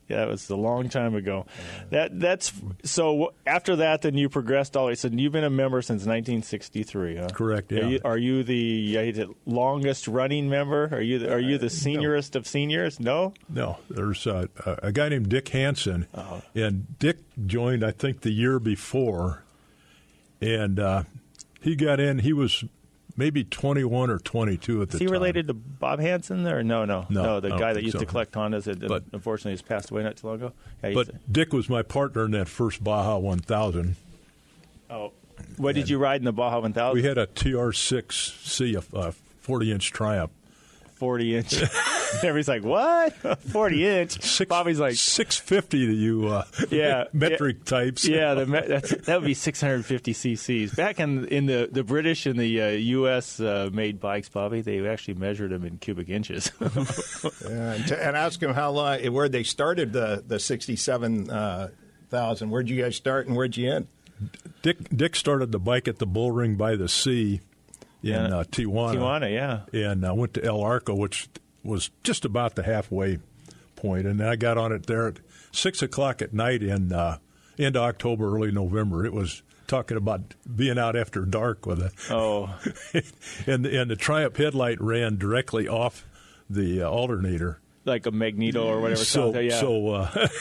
D: That was a long time ago. That's so. After that, then you progressed all the way. So you've been a member since 1963, huh?
P: Correct. Yeah.
D: Are you the longest running member? Are you the seniorest of seniors? No.
P: No. There's a guy named Dick Hansen, and Dick joined I think the year before, and he got in. He was maybe 21 or 22 at the time.
D: Is he related to Bob Hansen? Or no, the guy that used to
P: so.
D: collect Hondas that unfortunately has passed away not too long ago. Yeah,
P: but Dick was my partner in that first Baja 1000.
D: Oh, what did you ride in the Baja 1000?
P: We had a TR6C, a 40-inch Triumph.
D: 40-inch. Everybody's like, what? 40-inch? Bobby's like
P: 650 to you metric types.
D: Yeah, that would be 650 cc's. Back in the British and the U.S. made bikes, Bobby, they actually measured them in cubic inches.
N: And ask them how long, where they started the 67,000. Where'd you guys start and where'd you end?
P: Dick started the bike at the Bull Ring by the Sea in Tijuana.
D: Tijuana, yeah.
P: And I went to El Arco, which was just about the halfway point. And then I got on it there at 6 o'clock at night in end of October, early November. It was talking about being out after dark with it.
D: Oh.
P: and the Triumph headlight ran directly off the alternator.
D: Like a magneto or whatever.
P: So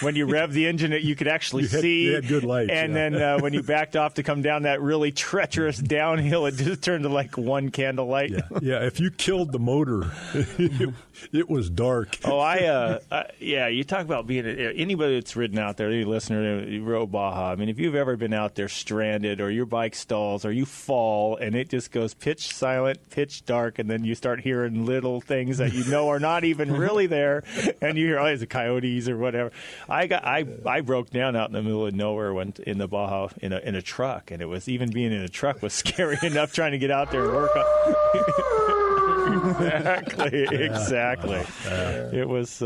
D: when you rev the engine, you could actually see.
P: You had good lights.
D: And then when you backed off to come down that really treacherous downhill, it just turned to like one candle light.
P: Yeah. If you killed the motor, it was dark.
D: Oh, you talk about being anybody that's ridden out there, any listener who rode Baja. I mean, if you've ever been out there stranded, or your bike stalls, or you fall, and it just goes pitch silent, pitch dark, and then you start hearing little things that you know are not even really there. And you hear, it's the coyotes or whatever. I broke down out in the middle of nowhere in the Baja in a truck, and it was even being in a truck was scary enough trying to get out there and work on. Exactly. It was.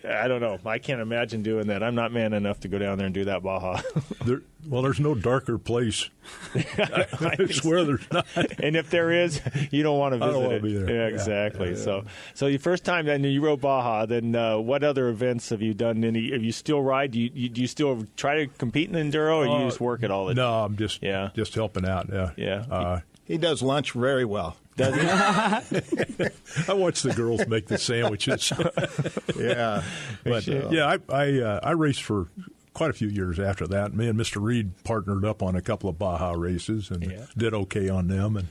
D: I don't know. I can't imagine doing that. I'm not man enough to go down there and do that Baja.
P: There's no darker place. I swear there's not.
D: And if there is, you don't want to visit
P: I don't want
D: it.
P: to be there.
D: Yeah, exactly. Yeah. So your first time then you rode Baja. Then what other events have you done? Have you still ride? Do you still try to compete in enduro, or you just work it all the time?
P: No, I'm just helping out.
D: Yeah.
N: He does lunch very well.
D: Does he?
P: I watch the girls make the sandwiches.
N: Yeah.
P: But I raced for quite a few years after that. Me and Mr. Reed partnered up on a couple of Baja races and did okay on them. And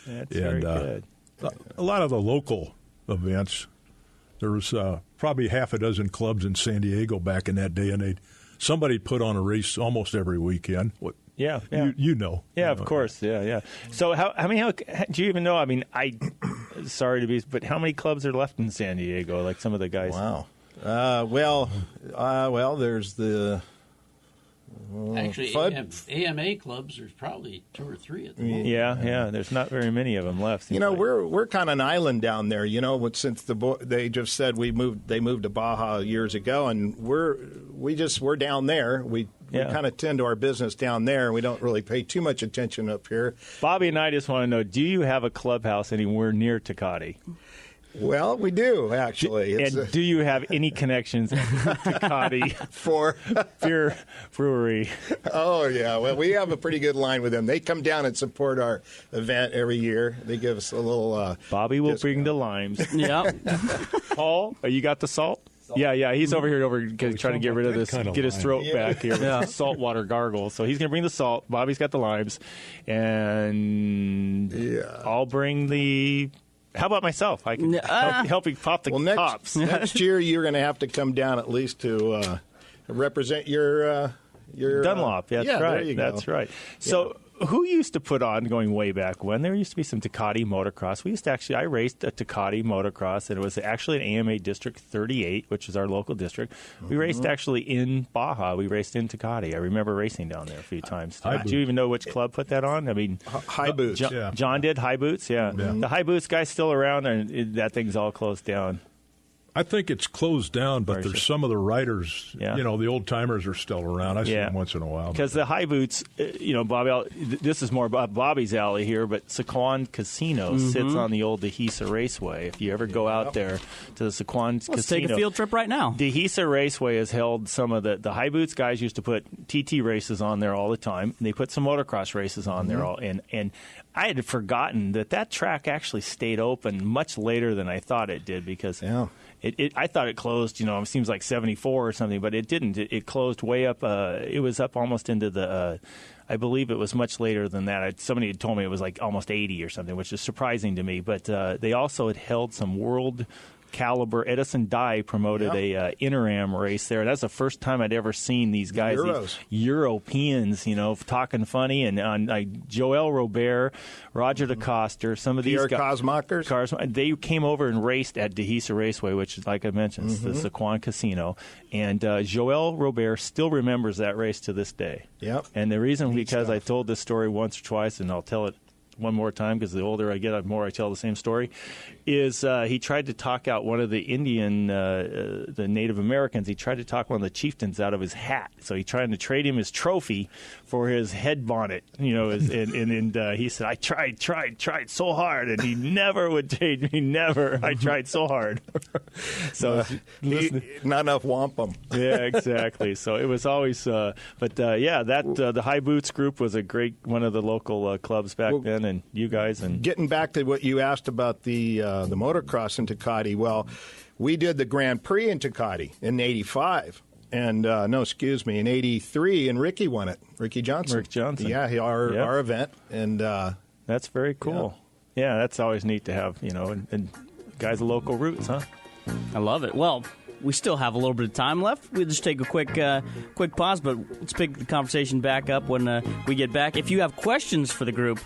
D: that's very good.
P: A lot of the local events, there was probably half a dozen clubs in San Diego back in that day, and somebody put on a race almost every weekend.
D: Yeah.
P: You know.
D: Yeah, of course. Yeah. So how do you even know? I mean, sorry to be, but how many clubs are left in San Diego? Like some of the guys.
N: Wow. There's the.
O: Actually, AMA clubs. There's probably 2 or 3 at the moment.
D: Yeah. There's not very many of them left.
N: We're kind of an island down there. Since they just said they moved to Baja years ago, and we're down there. We kind of tend to our business down there, and we don't really pay too much attention up here.
D: Bobby and I just want to know: do you have a clubhouse anywhere near Tecate?
N: Well, we do, actually.
D: And do you have any connections to Tecate
N: for
D: Beer Brewery?
N: Oh, yeah. Well, we have a pretty good line with them. They come down and support our event every year. They give us a little
D: Bobby will bring the limes. Yeah. Paul, you got the salt? Yeah. He's over here trying to get rid of this, get his throat back here with saltwater gargle. So he's going to bring the salt. Bobby's got the limes. And I'll bring the... How about myself? I can help you pop the tops.
N: Next year, you're going to have to come down at least to represent your
D: Dunlop. That's right.
N: There you go.
D: That's right. So who used to put on, going way back when, there used to be some Tecate motocross. I raced a Tecate motocross, and it was actually an AMA District 38, which is our local district. We raced actually in Baja. We raced in Tecate. I remember racing down there a few times. Do you even know which club put that on? I mean,
N: High Boots.
D: John did High Boots, yeah. The High Boots guy's still around, and that thing's all closed down.
P: I think it's closed down, but there's some of the riders, the old-timers are still around. I see them once in a while.
D: Because the High Boots, Bobby, this is more about Bobby's alley here, but Sequan Casino sits on the old Dehesa Raceway. If you ever go out there to the Sequan Casino.
C: Let's take a field trip right now.
D: Dehesa Raceway has held some of the High Boots guys used to put TT races on there all the time. And they put some motocross races on there. And I had forgotten that track actually stayed open much later than I thought it did because I thought it closed, it seems like 74 or something, but it didn't. It closed way up. It was up almost into the, I believe it was much later than that. Somebody had told me it was like almost 80 or something, which is surprising to me. But they also had held some world caliber. Edison Dye promoted a Interam race there. That's the first time I'd ever seen these guys, these Europeans, talking funny, and Joel Robert, Roger DeCoster, some of these guys. They came over and raced at Dehesa Raceway, which is, like I mentioned, the Sequan Casino. And Joel Robert still remembers that race to this day. And the reason, because I told this story once or twice, and I'll tell it one more time because the older I get, the more I tell the same story, is he tried to talk out one of the Indian, the Native Americans. He tried to talk one of the chieftains out of his hat. So he tried to trade him his trophy for his head bonnet, and he said, I tried so hard, and he never would trade me, never. I tried so hard. So
N: not enough wampum.
D: Yeah, exactly. So it was always, the High Boots group was a great, one of the local clubs back then. And you guys, and
N: getting back to what you asked about the motocross in Tecate, well, we did the Grand Prix in Tecate in '85, and in '83, and Ricky won it. Ricky Johnson.
D: Rick Johnson.
N: Yeah, our event, and
D: that's very cool. Yeah, that's always neat to have, and guys' local roots, huh?
C: I love it. Well, we still have a little bit of time left. We'll just take a quick pause, but let's pick the conversation back up when we get back. If you have questions for the group,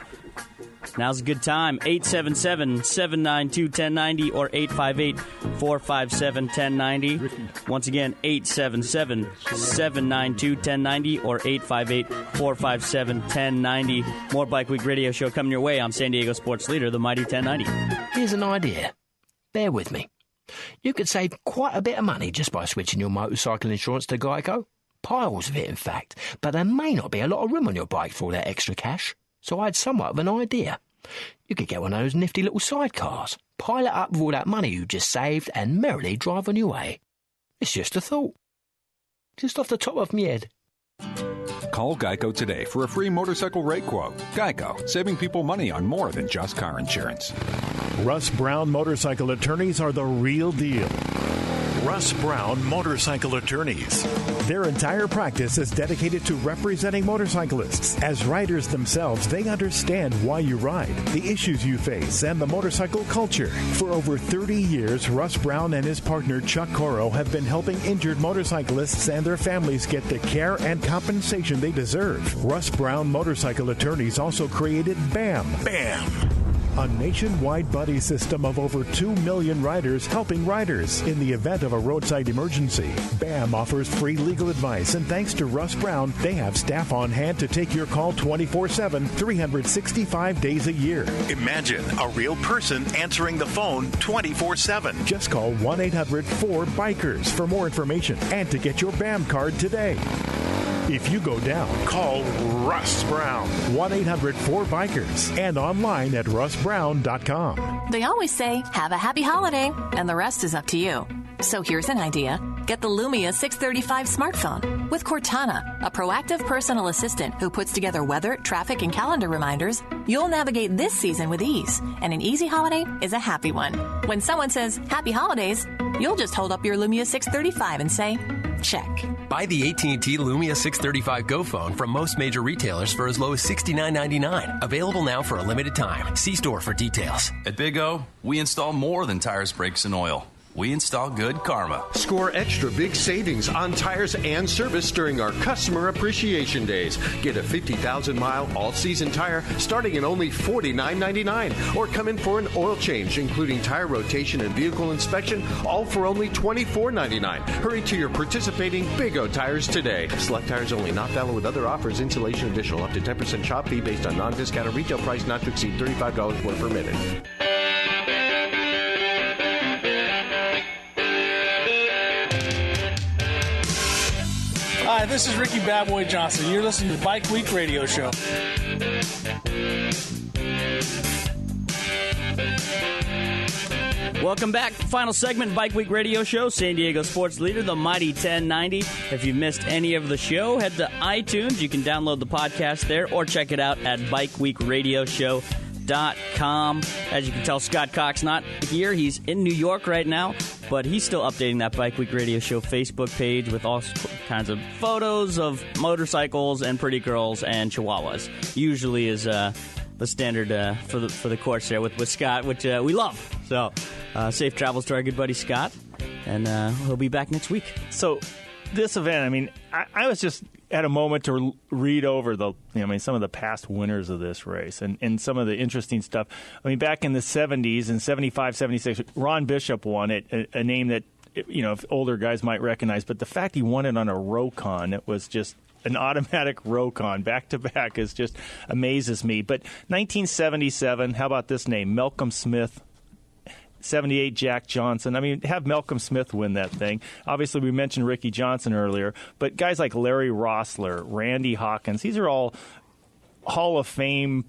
C: now's a good time. 877-792-1090 or 858-457-1090. Once again, 877-792-1090 or 858-457-1090. More Bike Week radio show coming your way on San Diego Sports Leader, the Mighty 1090.
I: Here's an idea. Bear with me. You could save quite a bit of money just by switching your motorcycle insurance to Geico. Piles of it, in fact. But there may not be a lot of room on your bike for all that extra cash. So I had somewhat of an idea. You could get one of those nifty little sidecars, pile it up with all that money you just saved, and merrily drive on your way. It's just a thought. Just off the top of my head.
J: Call Geico today for a free motorcycle rate quote. Geico, saving people money on more than just car insurance.
K: Russ Brown Motorcycle Attorneys are the real deal. Russ Brown Motorcycle Attorneys. Their entire practice is dedicated to representing motorcyclists. As riders themselves, they understand why you ride, the issues you face, and the motorcycle culture. For over 30 years, Russ Brown and his partner Chuck Coro have been helping injured motorcyclists and their families get the care and compensation they deserve. Russ Brown Motorcycle Attorneys also created BAM. BAM! A nationwide buddy system of over 2 million riders helping riders in the event of a roadside emergency. BAM offers free legal advice, and thanks to Russ Brown, they have staff on hand to take your call 24/7, 365 days a year. Imagine a real person answering the phone 24/7. Just call 1-800-4BIKERS for more information and to get your BAM card today. If you go down, call Russ Brown, 1-800-4BIKERS, and online at russbrown.com.
Q: They always say, have a happy holiday, and the rest is up to you. So here's an idea. Get the Lumia 635 smartphone. With Cortana, a proactive personal assistant who puts together weather, traffic, and calendar reminders, you'll navigate this season with ease. And an easy holiday is a happy one. When someone says, happy holidays, you'll just hold up your Lumia 635 and say, check.
R: Buy the AT&T Lumia 635 Go phone from most major retailers for as low as $69.99. Available now for a limited time. See store for details.
S: At Big O, we install more than tires, brakes, and oil.
R: we install good karma.
S: Score extra big savings on tires and service during our Customer Appreciation Days. Get a 50,000-mile all-season tire starting at only $49.99. Or come in for an oil change, including tire rotation and vehicle inspection, all for only $24.99. Hurry to your participating Big O tires today. Select tires only, not valid with other offers. Installation additional. Up to 10% shop fee based on non-discounted retail price not to exceed $35 when permitted.
T: Hi, this is Ricky Bad Boy Johnson. You're listening to Bike Week Radio Show.
C: Welcome back. Final segment, Bike Week Radio Show. San Diego sports leader, the Mighty 1090. If you missed any of the show, head to iTunes. You can download the podcast there or check it out at bikeweekradioshow.com. As you can tell, Scott Cox not here. He's in New York right now, but he's still updating that Bike Week Radio Show Facebook page with all kinds of photos of motorcycles and pretty girls and chihuahuas. Usually is the standard for the course there with Scott, which we love. So safe travels to our good buddy Scott, and he'll be back next week.
D: So this event, I mean, I was just had a moment to read over some of the past winners of this race and some of the interesting stuff. I mean, back in the 70s, in 75, 76, Ron Bishop won it, a name that, older guys might recognize. But the fact he won it on a Rokon, it was just an automatic Rokon back-to-back is just amazes me. But 1977, how about this name? Malcolm Smith. 78, Jack Johnson. I mean, have Malcolm Smith win that thing. Obviously, we mentioned Ricky Johnson earlier, but guys like Larry Rossler, Randy Hawkins, these are all Hall of Fame,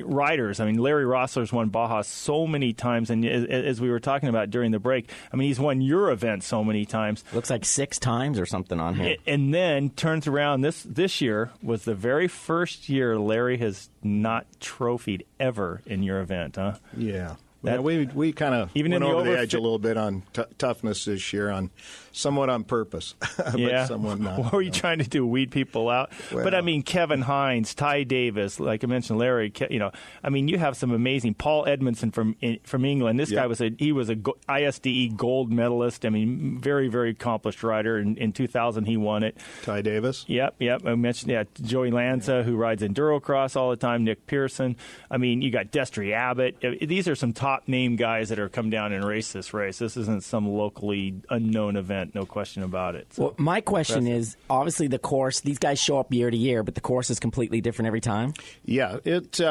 D: riders. I mean, Larry Rossler's won Baja so many times, and as we were talking about during the break, I mean, he's won your event so many times.
E: Looks like 6 times or something on here.
D: And then turns around, this year was the very first year Larry has not trophied ever in your event, huh?
N: Yeah. We kind of went over the edge a little bit on toughness this year, somewhat on purpose, but somewhat not.
D: What were you trying to do, weed people out? Well, but, I mean, Kevin Hines, Ty Davis, like I mentioned, Larry, I mean, you have some amazing. Paul Edmondson from England. This guy was a ISDE gold medalist. I mean, very, very accomplished rider. In 2000, he won it.
N: Ty Davis?
D: Yep. I mentioned Joey Lanza, who rides endurocross all the time, Nick Pearson. I mean, you got Destry Abbott. These are some top-name guys that are come down and race this race. This isn't some locally unknown event, no question about it. So,
E: well, my question is, obviously the course, these guys show up year to year, but the course is completely different every time?
N: Yeah,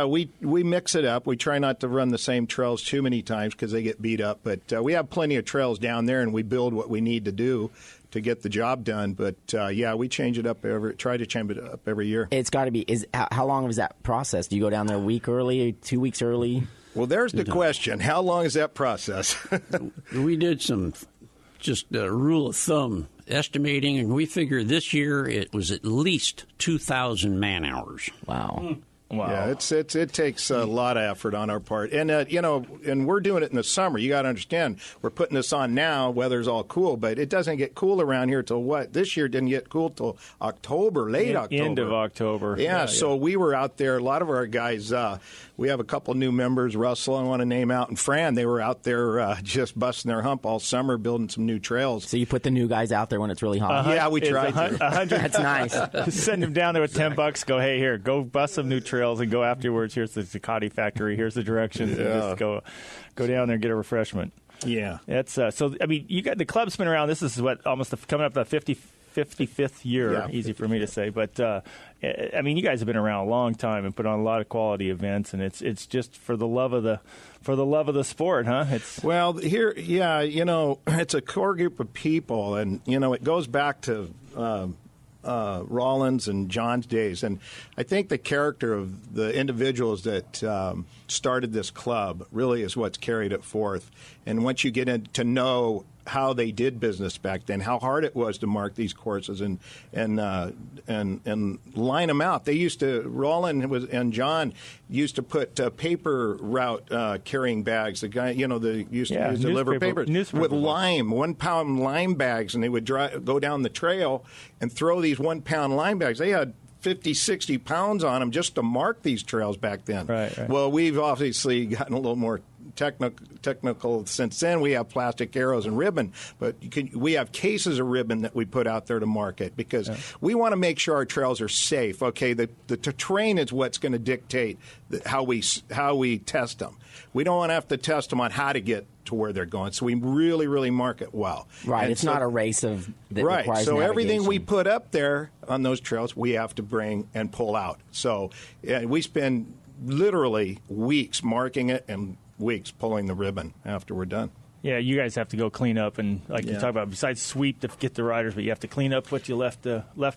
N: we mix it up. We try not to run the same trails too many times because they get beat up, but we have plenty of trails down there, and we build what we need to do to get the job done. But, we change it up try to change it up every year.
E: It's got to be. How long was that process? Do you go down there a week early, 2 weeks early?
N: Well, there's the question. How long is that process?
O: We did some just a rule of thumb estimating, and we figure this year it was at least 2,000 man-hours.
E: Wow.
N: Wow. Yeah, it takes a lot of effort on our part. And, and we're doing it in the summer. You got to understand, we're putting this on now, weather's all cool, but it doesn't get cool around here till what? This year didn't get cool till October, late October.
D: End of October.
N: Yeah, so we were out there. A lot of our guys, we have a couple new members, Russell, I want to name out, and Fran. They were out there just busting their hump all summer, building some new trails.
E: So you put the new guys out there when it's really hot?
N: Yeah, we tried to.
E: That's nice.
D: Send them down there with $10. Go, hey, here, go bust some new trails and go afterwards. Here's the Tecate factory. Here's the directions. And just go down there and get a refreshment.
N: Yeah.
D: That's so. I mean, you got the club's been around. This is what almost coming up the 55th year. Yeah, easy for me to say, but I mean, you guys have been around a long time and put on a lot of quality events, and it's just for the love of the sport, huh?
N: Well, here, it's a core group of people, and it goes back to Rollins and John's days. And I think the character of the individuals that started this club really is what's carried it forth. And once you get to know how they did business back then, how hard it was to mark these courses and line them out. They used to, Rollin and John used to put paper route carrying bags. The guy, they used to deliver papers with lime, 1 pound lime bags, and they would go down the trail and throw these 1 pound lime bags. They had 50, 60 pounds on them just to mark these trails back then.
D: Right.
N: Well, we've obviously gotten a little more technical since then. We have plastic arrows and ribbon, but we have cases of ribbon that we put out there to market because we want to make sure our trails are safe. Okay, the terrain is what's going to dictate how we test them. We don't want to have to test them on how to get to where they're going, so we really, really market well.
E: Right,
N: and
E: it's not a race that
N: right.
E: requires
N: So
E: navigation.
N: everything we put up there on those trails, we have to bring and pull out. So we spend literally weeks marking it and weeks pulling the ribbon after we're done.
D: Yeah, you guys have to go clean up and, like you talk about, besides sweep to get the riders, but you have to clean up what you left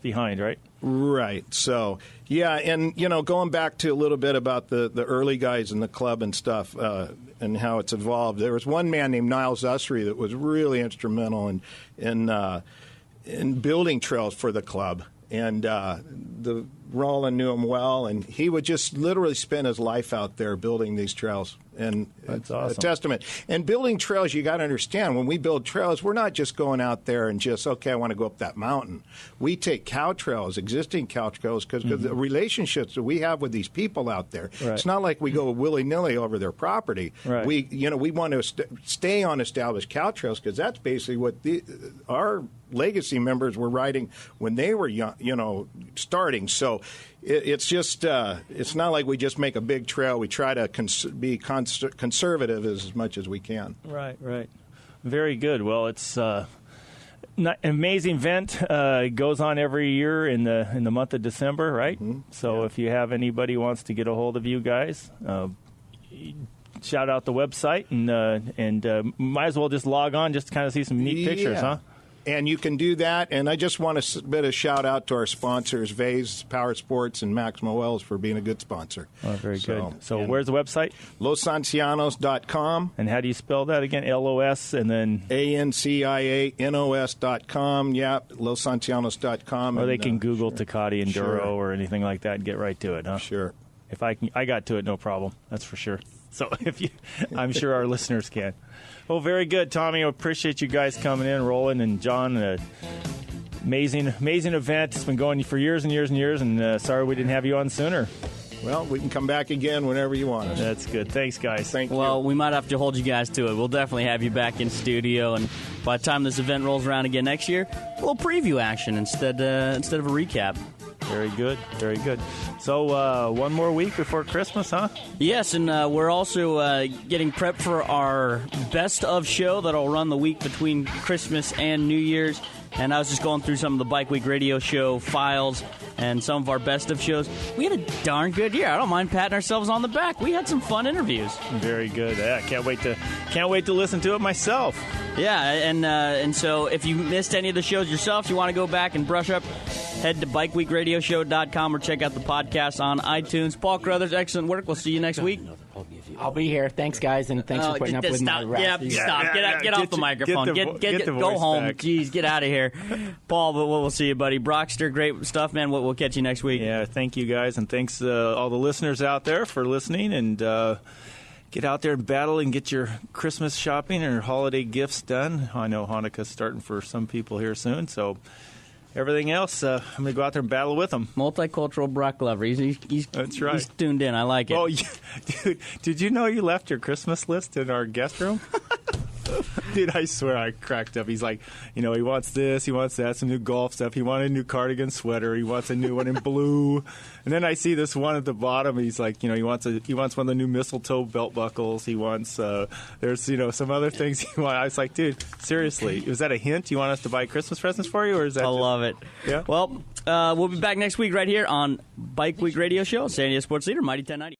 D: behind, right?
N: Right. So, yeah, and, going back to a little bit about the early guys in the club and stuff and how it's evolved, there was one man named Niles Usry that was really instrumental in building trails for the club. And the Rollin knew him well, and he would just literally spend his life out there building these trails. And
D: that's
N: awesome.
D: A
N: testament. And building trails, you got to understand, when we build trails, we're not just going out there and just, okay, I want to go up that mountain. We take cow trails, existing cow trails, because the relationships that we have with these people out there, it's not like we go willy-nilly over their property.
D: Right.
N: We want to stay on established cow trails because that's basically what our legacy members were riding when they were young, starting. So it's just it's not like we just make a big trail. We try to be conservative as much as we can.
D: Right. Very good. Well, it's an amazing event. It goes on every year in the month of December, right? Mm-hmm. So if you have anybody who wants to get a hold of you guys, shout out the website and might as well just log on just to kind of see some neat pictures, huh?
N: And you can do that. And I just want to submit a shout-out to our sponsors, Vase, Power Sports, and Maximo Wells for being a good sponsor.
D: Oh, very good. So where's the website?
N: LosAncianos.com.
D: And how do you spell that again? LOS and then?
N: ANCIANOS.com. Yeah, LosAncianos.com.
D: Or they can Google Tecate Enduro or anything like that and get right to it, huh?
N: Sure.
D: If I got to it, no problem. That's for sure. So I'm sure our listeners can. Well, very good, Tommy. I appreciate you guys coming in, Roland and John. Amazing event. It's been going for years and years and years, and sorry we didn't have you on sooner.
N: Well, we can come back again whenever you want us.
D: That's good. Thanks, guys.
N: Thank you.
C: Well, we might have to hold you guys to it. We'll definitely have you back in studio, and by the time this event rolls around again next year, a little preview action instead of a recap.
D: Very good. Very good. So one more week before Christmas, huh?
C: Yes, and we're also getting prepped for our best of show that'll run the week between Christmas and New Year's. And I was just going through some of the Bike Week radio show files and some of our best of shows. We had a darn good year. I don't mind patting ourselves on the back. We had some fun interviews.
D: Very good. Yeah, can't wait to listen to it myself.
C: Yeah, and so if you missed any of the shows yourself, you want to go back and brush up, head to bikeweekradioshow.com or check out the podcast on iTunes. Paul Carruthers, excellent work. We'll see you next week.
E: I'll be here. Thanks, guys, and thanks for putting up with my rap.
C: Stop. Get off the microphone. Go home.
D: Back.
C: Jeez, get out of here. Paul, but we'll see you, buddy. Brockster, great stuff, man. We'll catch you next week.
D: Yeah, thank you, guys, and thanks all the listeners out there for listening, and get out there and battle and get your Christmas shopping or holiday gifts done. I know Hanukkah's starting for some people here soon, so everything else, I'm going to go out there and battle with him.
C: Multicultural Brock Glover.
D: That's right.
C: He's tuned in. I like it.
D: Oh, yeah. Dude, did you know you left your Christmas list in our guest room? Dude, I swear I cracked up. He's like, he wants this, he wants that, some new golf stuff. He wanted a new cardigan sweater. He wants a new one in blue. And then I see this one at the bottom. He's like, he wants one of the new mistletoe belt buckles. He wants, there's, some other things he wants. I was like, dude, seriously, was that a hint? You want us to buy Christmas presents for you, or is that?
C: I love it.
D: Yeah.
C: Well, we'll be back next week right here on Bike Week Radio Show, San Diego Sports Leader, Mighty 1090.